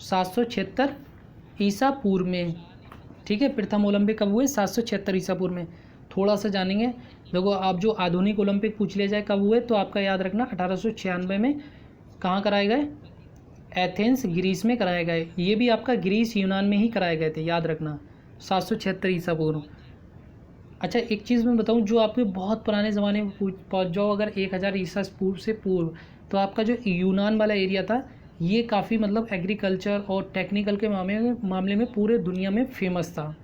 776 ईसा पूर्व में, ठीक है। प्रथम ओलंपिक कब हुए? 776 ईसा पूर्व में। थोड़ा सा जानेंगे। देखो, आप जो आधुनिक ओलंपिक पूछ लिया जाए कब हुए, तो आपका याद रखना 1896 में। कहाँ कराए गए? एथेंस, ग्रीस में कराए गए। ये भी आपका ग्रीस, यूनान में ही कराए गए थे, याद रखना, 776 ईसा पूर्व। अच्छा, एक चीज़ मैं बताऊं, जो आपके बहुत पुराने ज़माने में पहुँच जाओ, अगर 1000 ईसा पूर्व से पूर्व, तो आपका जो यूनान वाला एरिया था, ये काफ़ी मतलब एग्रीकल्चर और टेक्निकल के मामले में पूरे दुनिया में फेमस था,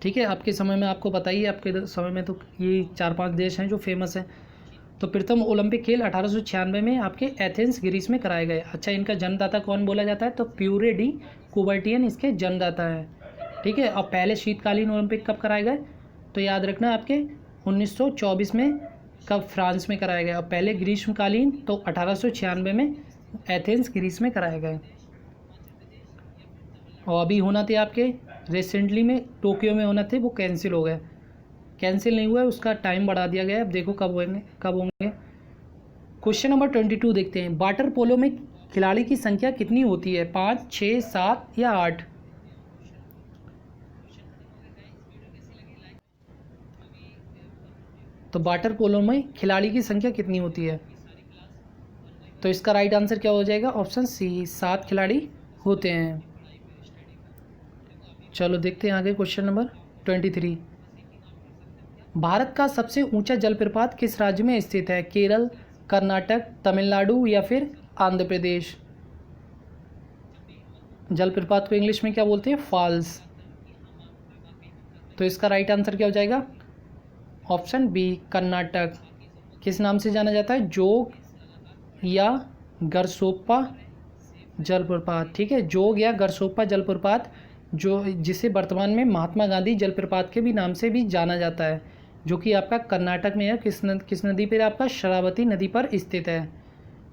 ठीक है। आपके समय में आपको बताइए, आपके समय में तो ये 4-5 देश हैं जो फेमस हैं। तो प्रथम ओलंपिक खेल 1896 में आपके एथेंस, ग्रीस में कराए गए। अच्छा, इनका जन्मदाता कौन बोला जाता है? तो प्यूरे डी कुबर्टियन इसके जन्मदाता है, ठीक है। और पहले शीतकालीन ओलंपिक कब कराए गए? तो याद रखना आपके 1924 में, कब? फ्रांस में कराए गए। और पहले ग्रीष्मकालीन तो 1896 में एथेंस, ग्रीस में कराए गए। और अभी होना थे आपके रिसेंटली में टोक्यो में होना थे, वो कैंसिल हो गए, कैंसिल नहीं हुआ है, उसका टाइम बढ़ा दिया गया है। अब देखो कब होंगे। क्वेश्चन नंबर 22 देखते हैं। वाटर पोलो में खिलाड़ी की संख्या कितनी होती है? 5, 6, 7 या 8? तो वाटर पोलो में खिलाड़ी की संख्या कितनी होती है? तो इसका राइट आंसर क्या हो जाएगा? ऑप्शन सी, 7 खिलाड़ी होते हैं। चलो देखते हैं आगे। Question number 23। भारत का सबसे ऊंचा जलप्रपात किस राज्य में स्थित है? केरल, कर्नाटक, तमिलनाडु या फिर आंध्र प्रदेश? जलप्रपात को इंग्लिश में क्या बोलते हैं? फॉल्स। तो इसका राइट आंसर क्या हो जाएगा? Option B, Karnataka. किस नाम से जाना जाता है? जोग या गरसोप्पा जलप्रपात, ठीक है। जोग या गरसोप्पा जलप्रपात, जो जिसे वर्तमान में महात्मा गांधी जलप्रपात के भी नाम से भी जाना जाता है, जो कि आपका कर्नाटक में है। किस नदी पर? आपका शरावती नदी पर स्थित है,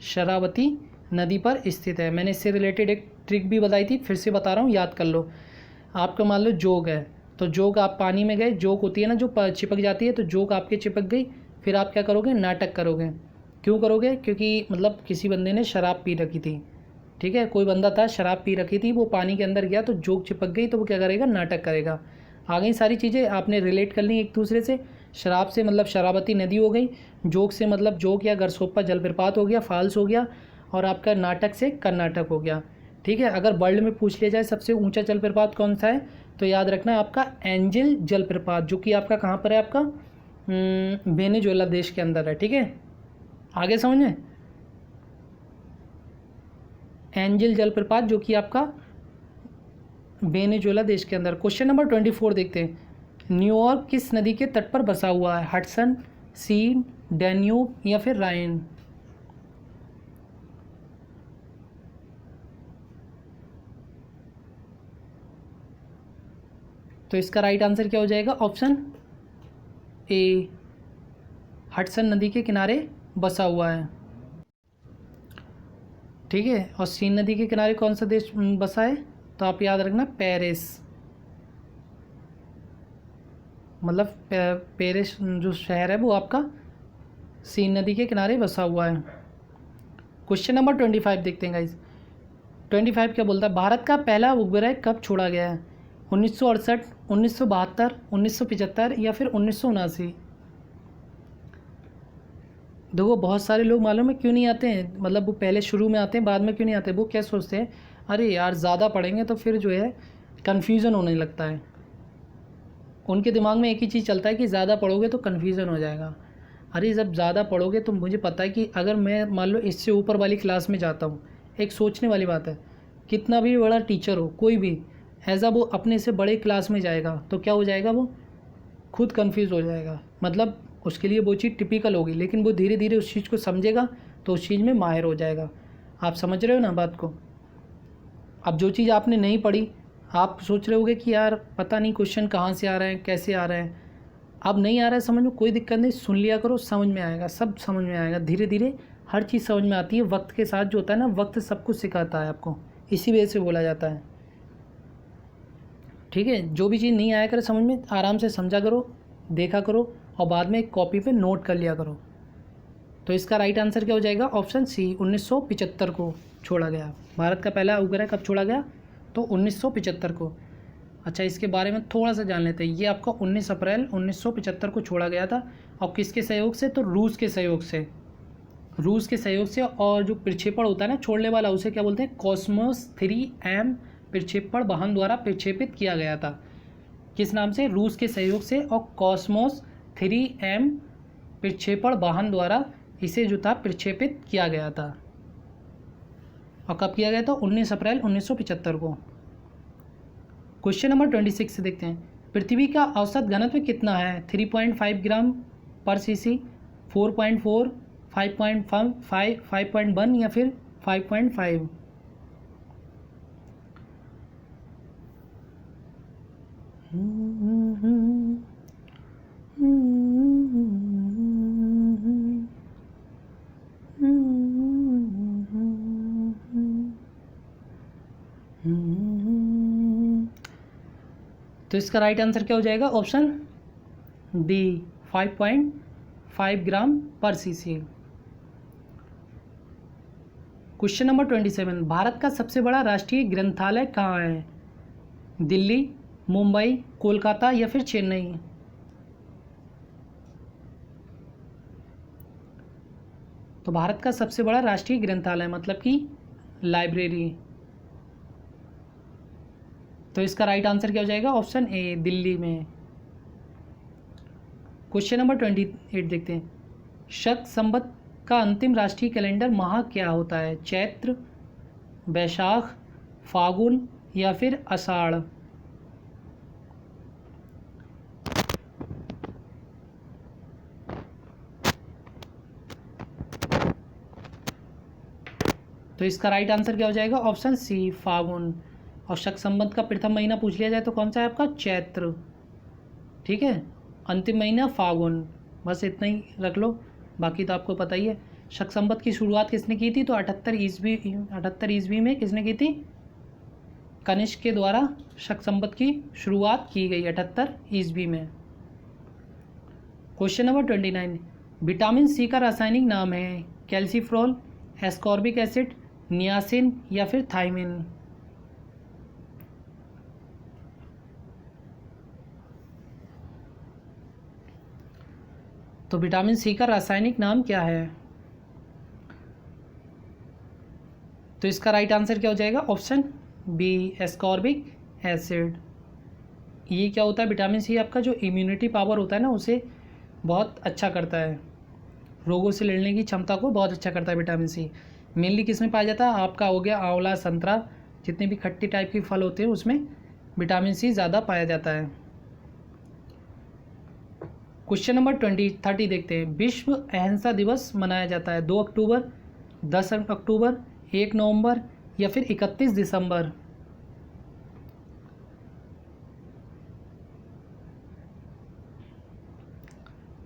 शरावती नदी पर स्थित है। मैंने इससे रिलेटेड एक ट्रिक भी बताई थी, फिर से बता रहा हूँ, याद कर लो। आपका मान लो जोग है, तो जोक आप पानी में गए, जोक होती है ना जो चिपक जाती है, तो जोक आपके चिपक गई, फिर आप क्या करोगे, नाटक करोगे। क्यों करोगे? क्योंकि मतलब किसी बंदे ने शराब पी रखी थी, ठीक है, कोई बंदा था शराब पी रखी थी, वो पानी के अंदर गया तो जोक चिपक गई, तो वो क्या करेगा, नाटक करेगा। आ गई सारी चीज़ें, आपने रिलेट कर ली एक दूसरे से। शराब से मतलब शराबती नदी हो गई, जोक से मतलब जोक या गरसोप्पा जलप्रपात हो गया, फॉल्स हो गया, और आपका नाटक से कर्नाटक हो गया। ठीक है, अगर वर्ल्ड में पूछ लिया जाए सबसे ऊंचा जलप्रपात कौन सा है, तो याद रखना आपका एंजल जलप्रपात, जो कि आपका कहाँ पर है, आपका वेनेजुएला देश के अंदर है। ठीक है, आगे समझ में, एंजल जलप्रपात जो कि आपका वेनेजुएला देश के अंदर। क्वेश्चन नंबर 24 देखते हैं, न्यूयॉर्क किस नदी के तट पर बसा हुआ है, हडसन, सीन, डैन्यूब या फिर राइन? तो इसका राइट आंसर क्या हो जाएगा, ऑप्शन ए, हडसन नदी के किनारे बसा हुआ है। ठीक है, और सीन नदी के किनारे कौन सा देश बसा है, तो आप याद रखना पेरिस, मतलब पेरिस जो शहर है वो आपका सीन नदी के किनारे बसा हुआ है। क्वेश्चन नंबर 25 देखते हैं गाइस। 25 क्या बोलता है, भारत का पहला उपग्रह कब छोड़ा गया है, 1968, 1972, 1975 या फिर 1979? देखो बहुत सारे लोग मालूम है क्यों नहीं आते हैं, मतलब वो पहले शुरू में आते हैं बाद में क्यों नहीं आते, वो क्या सोचते हैं, अरे यार ज़्यादा पढ़ेंगे तो फिर जो है कन्फ्यूज़न होने लगता है। उनके दिमाग में एक ही चीज़ चलता है कि ज़्यादा पढ़ोगे तो कन्फ्यूज़न हो जाएगा। अरे जब ज़्यादा पढ़ोगे तो मुझे पता है कि अगर मैं मान लो इससे ऊपर वाली क्लास में जाता हूँ, एक सोचने वाली बात है, कितना भी बड़ा टीचर हो कोई भी, ऐसा वो अपने से बड़े क्लास में जाएगा तो क्या हो जाएगा, वो खुद कन्फ्यूज़ हो जाएगा। मतलब उसके लिए वो चीज़ टिपिकल होगी, लेकिन वो धीरे धीरे उस चीज़ को समझेगा तो उस चीज़ में माहिर हो जाएगा। आप समझ रहे हो ना बात को? अब जो चीज़ आपने नहीं पढ़ी, आप सोच रहे होगे कि यार पता नहीं क्वेश्चन कहाँ से आ रहे हैं, कैसे आ रहे हैं। अब नहीं आ रहा है समझ में, कोई दिक्कत नहीं, सुन लिया करो, समझ में आएगा, सब समझ में आएगा। धीरे धीरे हर चीज़ समझ में आती है, वक्त के साथ जो होता है ना, वक्त सब कुछ सिखाता है आपको, इसी वजह से बोला जाता है। ठीक है, जो भी चीज़ नहीं आया करे समझ में, आराम से समझा करो, देखा करो, और बाद में एक कॉपी पे नोट कर लिया करो। तो इसका राइट आंसर क्या हो जाएगा, ऑप्शन सी, 1975 को छोड़ा गया। भारत का पहला उपग्रह कब छोड़ा गया, तो 1975 को। अच्छा, इसके बारे में थोड़ा सा जान लेते हैं। ये आपका 19 अप्रैल 1975 को छोड़ा गया था, और किसके सहयोग से, तो रूस के सहयोग से, रूस के सहयोग से। और जो प्रक्षेपण होता है ना छोड़ने वाला, उसे क्या बोलते हैं, कॉस्मोस 3M प्रक्षेपण वाहन द्वारा प्रक्षेपित किया गया था। किस नाम से, रूस के सहयोग से, और कॉस्मोस 3M प्रक्षेपण वाहन द्वारा इसे जो था प्रक्षेपित किया गया था। और कब किया गया था, 19 अप्रैल 1975 को। क्वेश्चन नंबर 26 से देखते हैं, पृथ्वी का औसत घनत्व कितना है, 3.5 ग्राम पर सीसी, 4.4, 5.5, 5.1 या फिर 5.5? तो इसका राइट आंसर क्या हो जाएगा, ऑप्शन डी, 5.5 ग्राम पर सीसी। क्वेश्चन नंबर 27, भारत का सबसे बड़ा राष्ट्रीय ग्रंथालय कहाँ है, दिल्ली, मुंबई, कोलकाता या फिर चेन्नई? तो भारत का सबसे बड़ा राष्ट्रीय ग्रंथालय मतलब कि लाइब्रेरी, तो इसका राइट आंसर क्या हो जाएगा, ऑप्शन ए, दिल्ली में। क्वेश्चन नंबर 28 देखते हैं, शक संवत का अंतिम राष्ट्रीय कैलेंडर माह क्या होता है, चैत्र, वैशाख, फागुन या फिर आषाढ़? तो इसका राइट आंसर क्या हो जाएगा, ऑप्शन सी, फागुन। और शक संवत का प्रथम महीना पूछ लिया जाए तो कौन सा है आपका, चैत्र। ठीक है, अंतिम महीना फागुन, बस इतना ही रख लो, बाकी तो आपको पता ही है। शक संवत की शुरुआत किसने की थी, तो 78 ईस्वी में किसने की थी, कनिष्क के द्वारा शक संपत की शुरुआत की गई 78 ईस्वी में। क्वेश्चन नंबर 29, विटामिन सी का रासायनिक नाम है कैल्सीफ्रोल, एस्कॉर्बिक एसिड, नियासिन या फिर थायमिन। तो विटामिन सी का रासायनिक नाम क्या है? तो इसका राइट आंसर क्या हो जाएगा? Option B, ascorbic acid. ये क्या होता है? विटामिन सी आपका जो इम्यूनिटी पावर होता है ना, उसे बहुत अच्छा करता है, रोगों से लड़ने की क्षमता को बहुत अच्छा करता है विटामिन सी। मेनली किस में पाया जाता है? आपका हो गया आंवला, संतरा, जितने भी खट्टी टाइप के फल होते हैं उसमें विटामिन सी ज़्यादा पाया जाता है। क्वेश्चन नंबर 30 देखते हैं। विश्व अहिंसा दिवस मनाया जाता है 2 अक्टूबर, 10 अक्टूबर, 1 नवंबर या फिर 31 दिसंबर।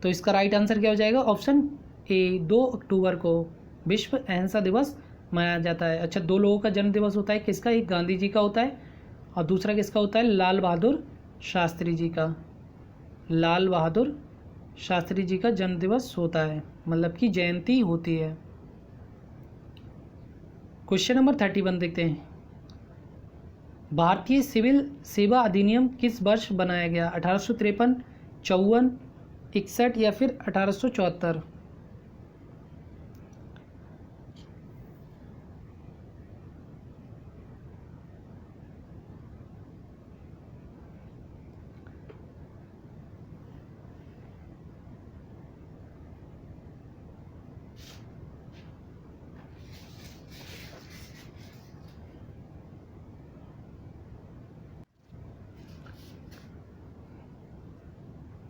तो इसका राइट आंसर क्या हो जाएगा? ऑप्शन ए, 2 अक्टूबर को विश्व अहिंसा दिवस मनाया जाता है। अच्छा, दो लोगों का जन्म दिवस होता है, किसका? एक गांधी जी का होता है और दूसरा किसका होता है? लाल बहादुर शास्त्री जी का। लाल बहादुर शास्त्री जी का जन्म दिवस होता है, मतलब कि जयंती होती है। क्वेश्चन नंबर 31 देखते हैं। भारतीय सिविल सेवा अधिनियम किस वर्ष बनाया गया? 1853, 54, 61 या फिर 1874।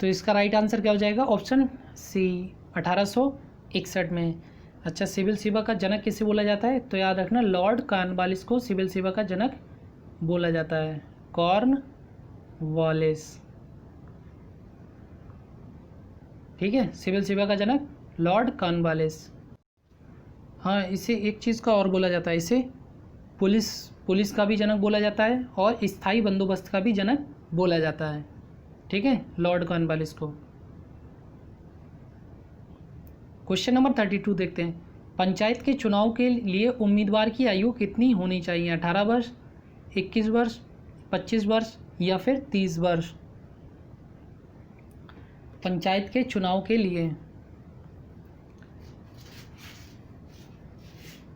तो इसका राइट आंसर क्या हो जाएगा? ऑप्शन सी, 1861 में। अच्छा, सिविल सेवा का जनक किसे बोला जाता है? तो याद रखना, लॉर्ड कॉर्नवालिस को सिविल सेवा का जनक बोला जाता है। कॉर्नवालिस, ठीक है, सिविल सेवा का जनक लॉर्ड कॉर्नवालिस। हाँ, इसे एक चीज़ का और बोला जाता है, इसे पुलिस का भी जनक बोला जाता है और स्थायी बंदोबस्त का भी जनक बोला जाता है, ठीक है, लॉर्ड कॉर्नवालिस को। क्वेश्चन नंबर 32 देखते हैं। पंचायत के चुनाव के लिए उम्मीदवार की आयु कितनी होनी चाहिए? 18 वर्ष, 21 वर्ष, 25 वर्ष या फिर 30 वर्ष। पंचायत के चुनाव के लिए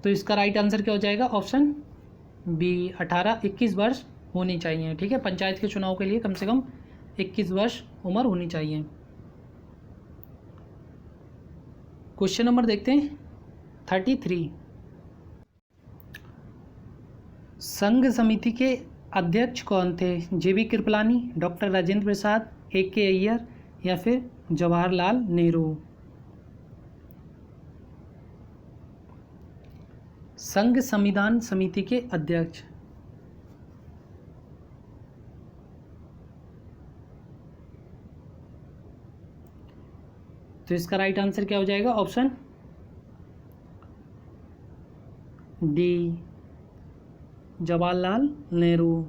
तो इसका राइट आंसर क्या हो जाएगा? ऑप्शन बी, 18-21 वर्ष होनी चाहिए, ठीक है। पंचायत के चुनाव के लिए कम से कम 21 वर्ष उम्र होनी चाहिए। क्वेश्चन नंबर देखते हैं 33। संघ समिति के अध्यक्ष कौन थे? जेबी कृपलानी, डॉक्टर राजेंद्र प्रसाद, ए.के. अय्यर या फिर जवाहरलाल नेहरू। संघ संविधान समिति के अध्यक्ष, तो इसका राइट आंसर क्या हो जाएगा? Option D, Jawaharlal Nehru.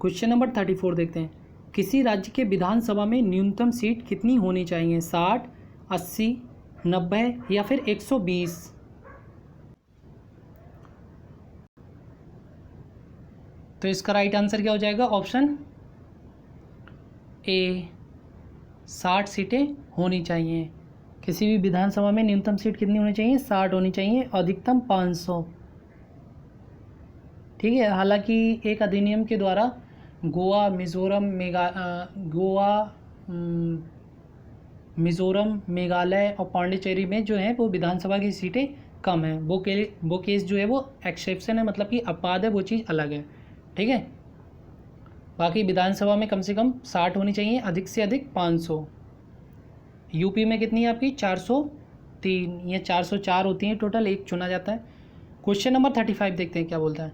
Question number 34 देखते हैं। किसी राज्य के विधानसभा में न्यूनतम सीट कितनी होनी चाहिए? 60, 80, 90 या फिर 120। तो इसका राइट आंसर क्या हो जाएगा? ऑप्शन ए, 60 सीटें होनी चाहिए। किसी भी विधानसभा में न्यूनतम सीट कितनी होनी चाहिए? 60 होनी चाहिए, अधिकतम 500, ठीक है। हालांकि एक अधिनियम के द्वारा गोवा, मिज़ोरम, मेघालय और पांडिचेरी में जो है वो विधानसभा की सीटें कम हैं। वो केस जो है वो एक्सेप्शन है, मतलब कि अपवाद है, वो चीज़ अलग है, ठीक है। बाकी विधानसभा में कम से कम 60 होनी चाहिए, अधिक से अधिक 500। यूपी में कितनी है आपकी? 403 या 404 होती हैं टोटल, एक चुना जाता है। क्वेश्चन नंबर 35 देखते हैं क्या बोलता है।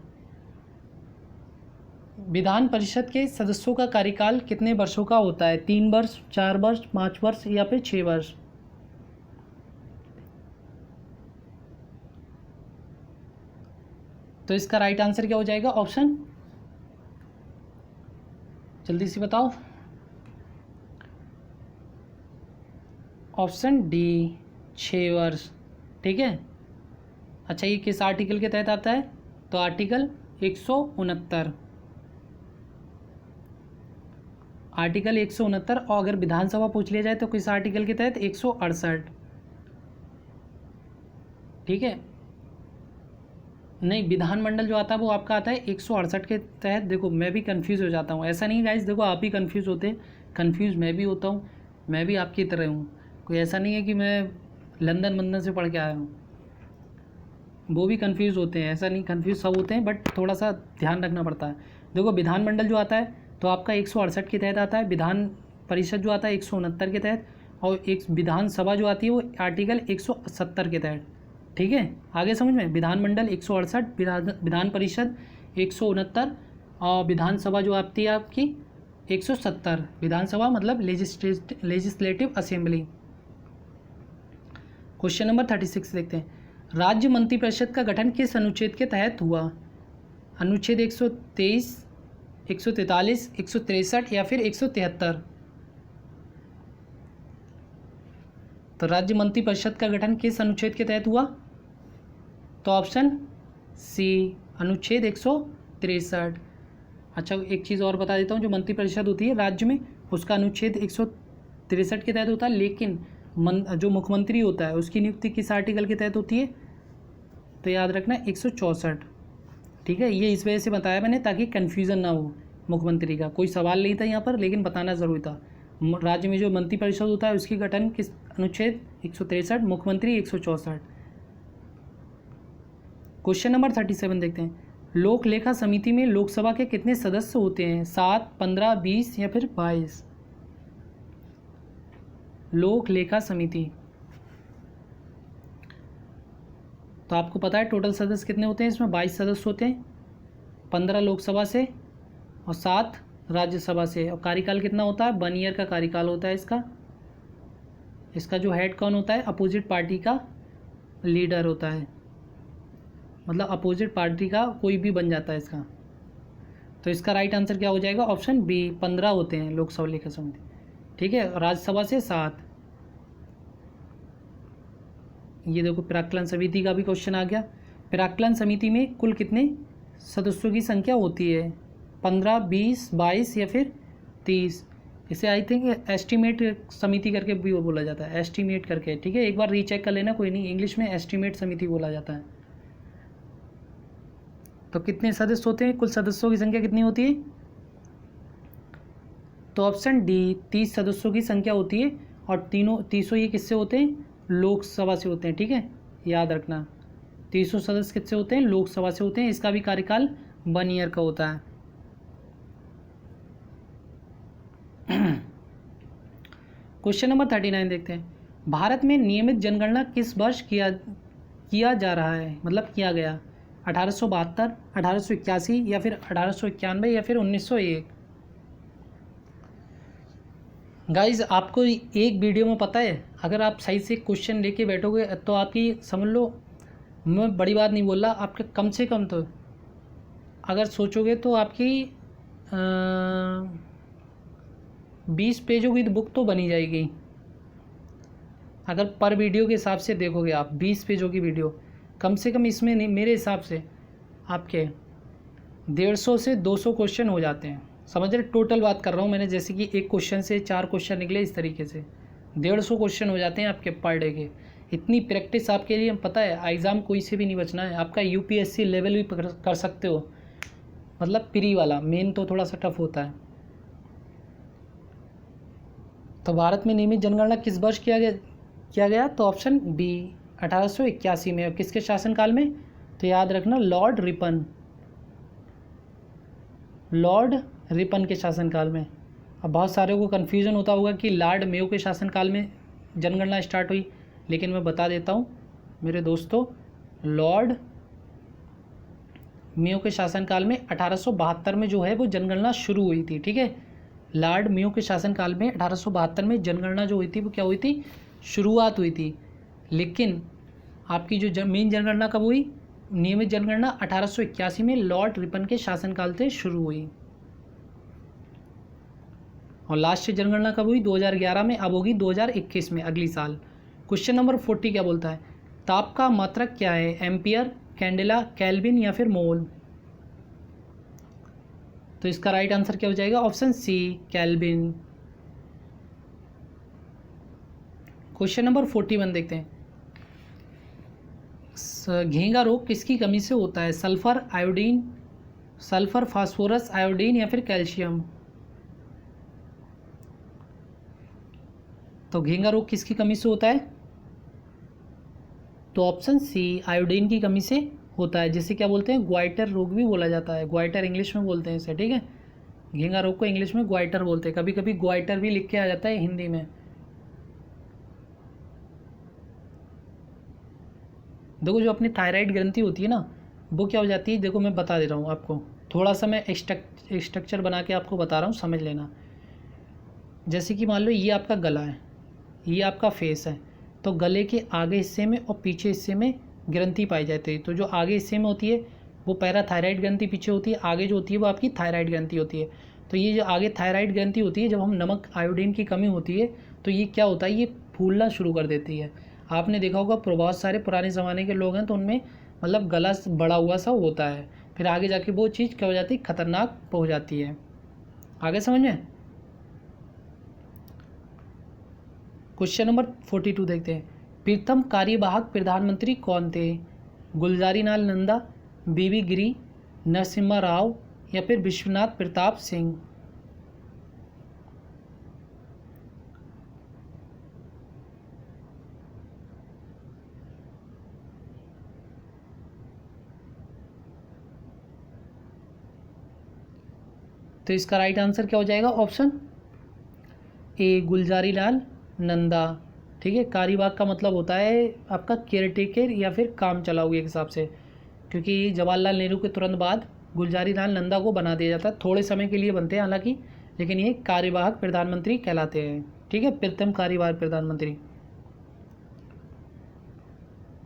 विधान परिषद के सदस्यों का कार्यकाल कितने वर्षों का होता है? 3 वर्ष, 4 वर्ष, 5 वर्ष या फिर 6 वर्ष। तो तो इसका राइट आंसर क्या हो जाएगा? ऑप्शन, जल्दी से बताओ। ऑप्शन डी, 6 वर्ष। ठीक है। अच्छा, ये किस आर्टिकल के तहत आता है? तो आर्टिकल 169, आर्टिकल 169। और अगर विधानसभा पूछ लिया जाए तो किस आर्टिकल के तहत? 168। ठीक है। नहीं, विधानमंडल जो आता है वो आपका आता है 168 के तहत। देखो मैं भी कंफ्यूज हो जाता हूँ, ऐसा नहीं गाइस, देखो आप ही कंफ्यूज होते हैं, कंफ्यूज मैं भी होता हूँ, मैं भी आपकी तरह हूँ। कोई ऐसा नहीं है कि मैं लंदन से पढ़ के आया हूँ, वो भी कंफ्यूज होते हैं, ऐसा नहीं, कंफ्यूज सब होते हैं, बट थोड़ा सा ध्यान रखना पड़ता है। देखो विधानमंडल जो आता है तो आपका 168 के तहत आता है, विधान परिषद जो आता है 169 के तहत, और एक विधानसभा जो आती है वो आर्टिकल 170 के तहत। ठीक है, आगे समझ में? विधानमंडल 168, विधान परिषद 169, और विधानसभा जो आती है आपकी 170। विधानसभा मतलब लेजिस्लेटिव असेंबली। क्वेश्चन नंबर 36 देखते हैं। राज्य मंत्रिपरिषद का गठन किस अनुच्छेद के तहत हुआ? अनुच्छेद 123, 143, 163 या फिर 173? तो राज्य मंत्रिपरिषद का गठन किस अनुच्छेद के तहत हुआ? तो ऑप्शन सी, अनुच्छेद 163। अच्छा, एक चीज़ और बता देता हूँ, जो मंत्रिपरिषद होती है राज्य में उसका अनुच्छेद 163 के तहत होता है, लेकिन जो मुख्यमंत्री होता है उसकी नियुक्ति किस आर्टिकल के तहत होती है? तो याद रखना 164। ठीक है, ये इस वजह से बताया मैंने ताकि कन्फ्यूज़न ना हो मुख्यमंत्री का। कोई सवाल नहीं था यहाँ पर, लेकिन बताना ज़रूरी था। राज्य में जो मंत्रिपरिषद होता है उसकी गठन किस अनुच्छेद? 163, मुख्यमंत्री 164। क्वेश्चन नंबर 37 देखते हैं। लोक लेखा समिति में लोकसभा के कितने सदस्य होते हैं? 7, 15, 20 या फिर 22? लोक लेखा समिति, तो आपको पता है टोटल सदस्य कितने होते हैं इसमें? 22 सदस्य होते हैं, 15 लोकसभा से और 7 राज्यसभा से। और कार्यकाल कितना होता है? 1 ईयर का कार्यकाल होता है इसका। इसका जो हेड कौन होता है? अपोजिट पार्टी का लीडर होता है, मतलब अपोजिट पार्टी का कोई भी बन जाता है इसका। तो इसका राइट आंसर क्या हो जाएगा? ऑप्शन बी, 15 होते हैं लोकसभा लेखा समिति। ठीक है, राज्यसभा से 7। ये देखो प्राक्कलन समिति का भी क्वेश्चन आ गया। प्राक्कलन समिति में कुल कितने सदस्यों की संख्या होती है? 15, 20, 22 या फिर 30? इसे आई थिंक एस्टीमेट समिति करके भी बोला जाता है, एस्टीमेट करके। ठीक है, एक बार रीचेक कर लेना, कोई नहीं, इंग्लिश में एस्टीमेट समिति बोला जाता है। तो कितने सदस्य होते हैं? कुल सदस्यों की संख्या कितनी होती है? तो ऑप्शन डी, 30 सदस्यों की संख्या होती है, और तीसों ये किससे होते हैं? लोकसभा से होते हैं। ठीक है, याद रखना 300 सदस्य किससे होते हैं? लोकसभा से होते हैं। इसका भी कार्यकाल 1 ईयर का होता है। क्वेश्चन नंबर 39 देखते हैं। भारत में नियमित जनगणना किस वर्ष किया जा रहा है, मतलब किया गया? 1872, 1881 या फिर 1891 या फिर 1901? गाइज आपको एक वीडियो में पता है, अगर आप सही से क्वेश्चन लेके बैठोगे तो आपकी समझ लो, मैं बड़ी बात नहीं बोल रहा, आपके कम से कम तो अगर सोचोगे तो आपकी 20 पेजों की बुक तो बनी जाएगी। अगर पर वीडियो के हिसाब से देखोगे आप 20 पेजों की वीडियो, कम से कम इसमें नहीं, मेरे हिसाब से आपके 150 से 200 क्वेश्चन हो जाते हैं। समझ रहे? टोटल बात कर रहा हूँ मैंने, जैसे कि एक क्वेश्चन से 4 क्वेश्चन निकले, इस तरीके से 150 क्वेश्चन हो जाते हैं आपके पर डे के। इतनी प्रैक्टिस आपके लिए पता है, एग्ज़ाम कोई से भी नहीं बचना है आपका। यूपीएससी लेवल भी कर सकते हो, मतलब प्री वाला, मेन तो थोड़ा सा टफ होता है। तो भारत में नियमित जनगणना किस वर्ष किया गया? तो ऑप्शन बी, 1881 में। और किसके शासनकाल में? तो याद रखना लॉर्ड रिपन के शासनकाल में। अब बहुत सारे को कन्फ्यूज़न होता होगा कि लॉर्ड मेयो के शासनकाल में जनगणना स्टार्ट हुई, लेकिन मैं बता देता हूँ मेरे दोस्तों, लॉर्ड मेयो के शासनकाल में 1872 में जो है वो जनगणना शुरू हुई थी। ठीक है, लॉर्ड मेयो के शासनकाल में 1872 में जनगणना जो हुई थी वो क्या हुई थी? शुरुआत हुई थी। लेकिन आपकी जो मेन जनगणना कब हुई? नियमित जनगणना 1881 में लॉर्ड रिपन के शासनकाल से शुरू हुई। और लास्ट जनगणना कब हुई? 2011 में, अब होगी 2021 में, अगली साल। क्वेश्चन नंबर 40 क्या बोलता है? ताप का मात्रक क्या है? एम्पियर, कैंडेला, केल्विन या फिर मोल? तो इसका राइट आंसर क्या हो जाएगा? Option C, kelvin. Question number 41 देखते हैं। घेंगा रोग किसकी कमी से होता है? Sulphur, iodine, sulphur, phosphorus, iodine या फिर कैल्शियम? तो घेंगा रोग किसकी कमी से होता है? तो ऑप्शन सी, आयोडीन की कमी से होता है, जिसे क्या बोलते हैं? ग्वाइटर रोग भी बोला जाता है। ग्वाइटर इंग्लिश में बोलते हैं इसे, ठीक है। घेंगा रोग को इंग्लिश में ग्वाइटर बोलते हैं, कभी कभी ग्वाइटर भी लिख के आ जाता है हिंदी में। देखो जो अपनी थायराइड ग्रंथि होती है ना, वो क्या हो जाती है, देखो मैं बता दे रहा हूँ आपको, थोड़ा सा मैं स्ट्रक्चर बना के आपको बता रहा हूँ, समझ लेना। जैसे कि मान लो ये आपका गला है, ये आपका फेस है, तो गले के आगे हिस्से में और पीछे हिस्से में ग्रंथि पाई जाती है। तो जो आगे हिस्से में होती है वो पैराथायराइड ग्रंथि पीछे होती है, आगे जो होती है वो आपकी थायराइड ग्रंथि होती है। तो ये जो आगे थायराइड ग्रंथि होती है, जब हम नमक आयोडीन की कमी होती है तो ये क्या होता है, ये फूलना शुरू कर देती है। आपने देखा होगा बहुत सारे पुराने ज़माने के लोग हैं तो उनमें मतलब गला बड़ा हुआ सा होता है, फिर आगे जाके वो चीज़ क्या हो जाती है, खतरनाक हो जाती है। आगे समझ में? क्वेश्चन नंबर 42 देखते हैं। प्रथम कार्यवाहक प्रधानमंत्री कौन थे? गुलजारीलाल नंदा, बीवी गिरी, नरसिम्हा राव या फिर विश्वनाथ प्रताप सिंह? तो इसका राइट आंसर क्या हो जाएगा? Option A, Gulzarilal Nanda. ठीक है, कार्यवाहक का मतलब होता है आपका केयरटेकर या फिर काम चलाऊ के हिसाब से, क्योंकि जवाहरलाल नेहरू के तुरंत बाद गुलजारीलाल नंदा को बना दिया जाता है। थोड़े समय के लिए बनते हैं हालांकि, लेकिन ये कार्यवाहक प्रधानमंत्री कहलाते हैं। ठीक है, प्रथम कार्यवाहक प्रधानमंत्री।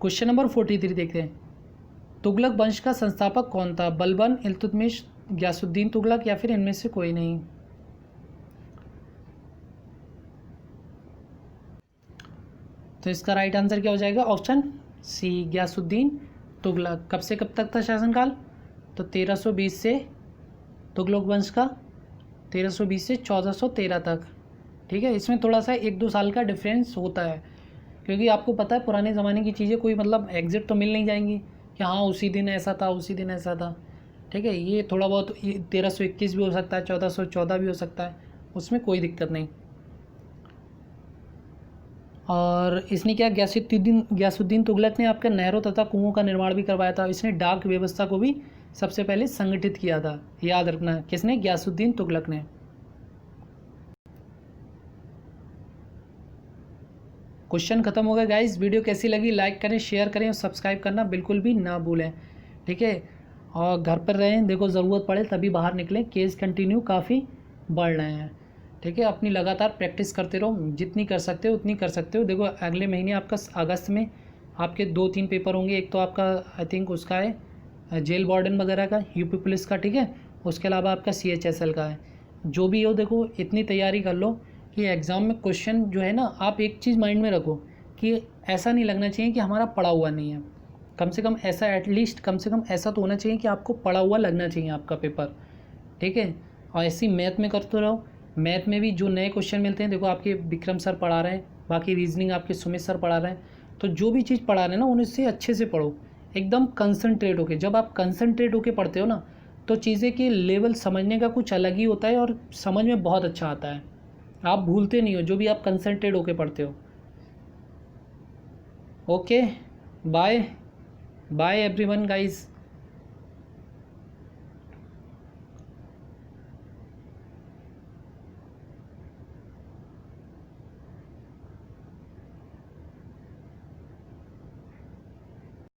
क्वेश्चन नंबर 43 देखते हैं। तुगलक वंश का संस्थापक कौन था? बलबन, इल्तुतमिश, गयासुद्दीन तुगलक या फिर इनमें से कोई नहीं? तो इसका राइट आंसर क्या हो जाएगा? Option C, Ghiyasuddin Tughlaq. कब से कब तक था शासनकाल? तो 1320 से, तुगलक वंश का 1320 से 1413 तक। ठीक है, इसमें थोड़ा सा 1-2 साल का डिफरेंस होता है, क्योंकि आपको पता है पुराने ज़माने की चीज़ें कोई मतलब एग्जैक्ट तो मिल नहीं जाएंगी कि हाँ उसी दिन ऐसा था, उसी दिन ऐसा था। ठीक है, ये थोड़ा बहुत 1321 भी हो सकता है, 1414 भी हो सकता है, उसमें कोई दिक्कत नहीं। और इसने क्या, गयासुद्दीन तुगलक ने आपका नहरों तथा कुओं का निर्माण भी करवाया था। इसने डाक व्यवस्था को भी सबसे पहले संगठित किया था, याद रखना। किसने? गयासुद्दीन तुगलक ने। क्वेश्चन खत्म हो गया गाइस। वीडियो कैसी लगी लाइक करें, शेयर करें और सब्सक्राइब करना बिल्कुल भी ना भूलें। ठीक है, और घर पर रहें, देखो ज़रूरत पड़े तभी बाहर निकलें। केस कंटिन्यू काफ़ी बढ़ रहे हैं। ठीक है, अपनी लगातार प्रैक्टिस करते रहो, जितनी कर सकते हो उतनी कर सकते हो। देखो अगले महीने आपका अगस्त में आपके 2-3 पेपर होंगे। एक तो आपका आई थिंक उसका है जेल वार्डन वगैरह का, यूपी पुलिस का। ठीक है, उसके अलावा आपका CHSL का है। जो भी हो देखो इतनी तैयारी कर लो कि एग्ज़ाम में क्वेश्चन जो है ना, आप एक चीज़ माइंड में रखो कि ऐसा नहीं लगना चाहिए कि हमारा पढ़ा हुआ नहीं है। कम से कम ऐसा, एटलीस्ट कम से कम ऐसा तो होना चाहिए कि आपको पढ़ा हुआ लगना चाहिए आपका पेपर। ठीक है, और ऐसी मैथ में करते रहो। मैथ में भी जो नए क्वेश्चन मिलते हैं, देखो आपके विक्रम सर पढ़ा रहे हैं, बाकी रीजनिंग आपके सुमित सर पढ़ा रहे हैं, तो जो भी चीज़ पढ़ा रहे हैं ना उनसे अच्छे से पढ़ो, एकदम कंसंट्रेट होके। जब आप कंसंट्रेट होके पढ़ते हो ना तो चीज़ें की लेवल समझने का कुछ अलग ही होता है और समझ में बहुत अच्छा आता है। आप भूलते नहीं हो जो भी आप कंसंट्रेट होके पढ़ते हो। Okay, bye bye everyone guys.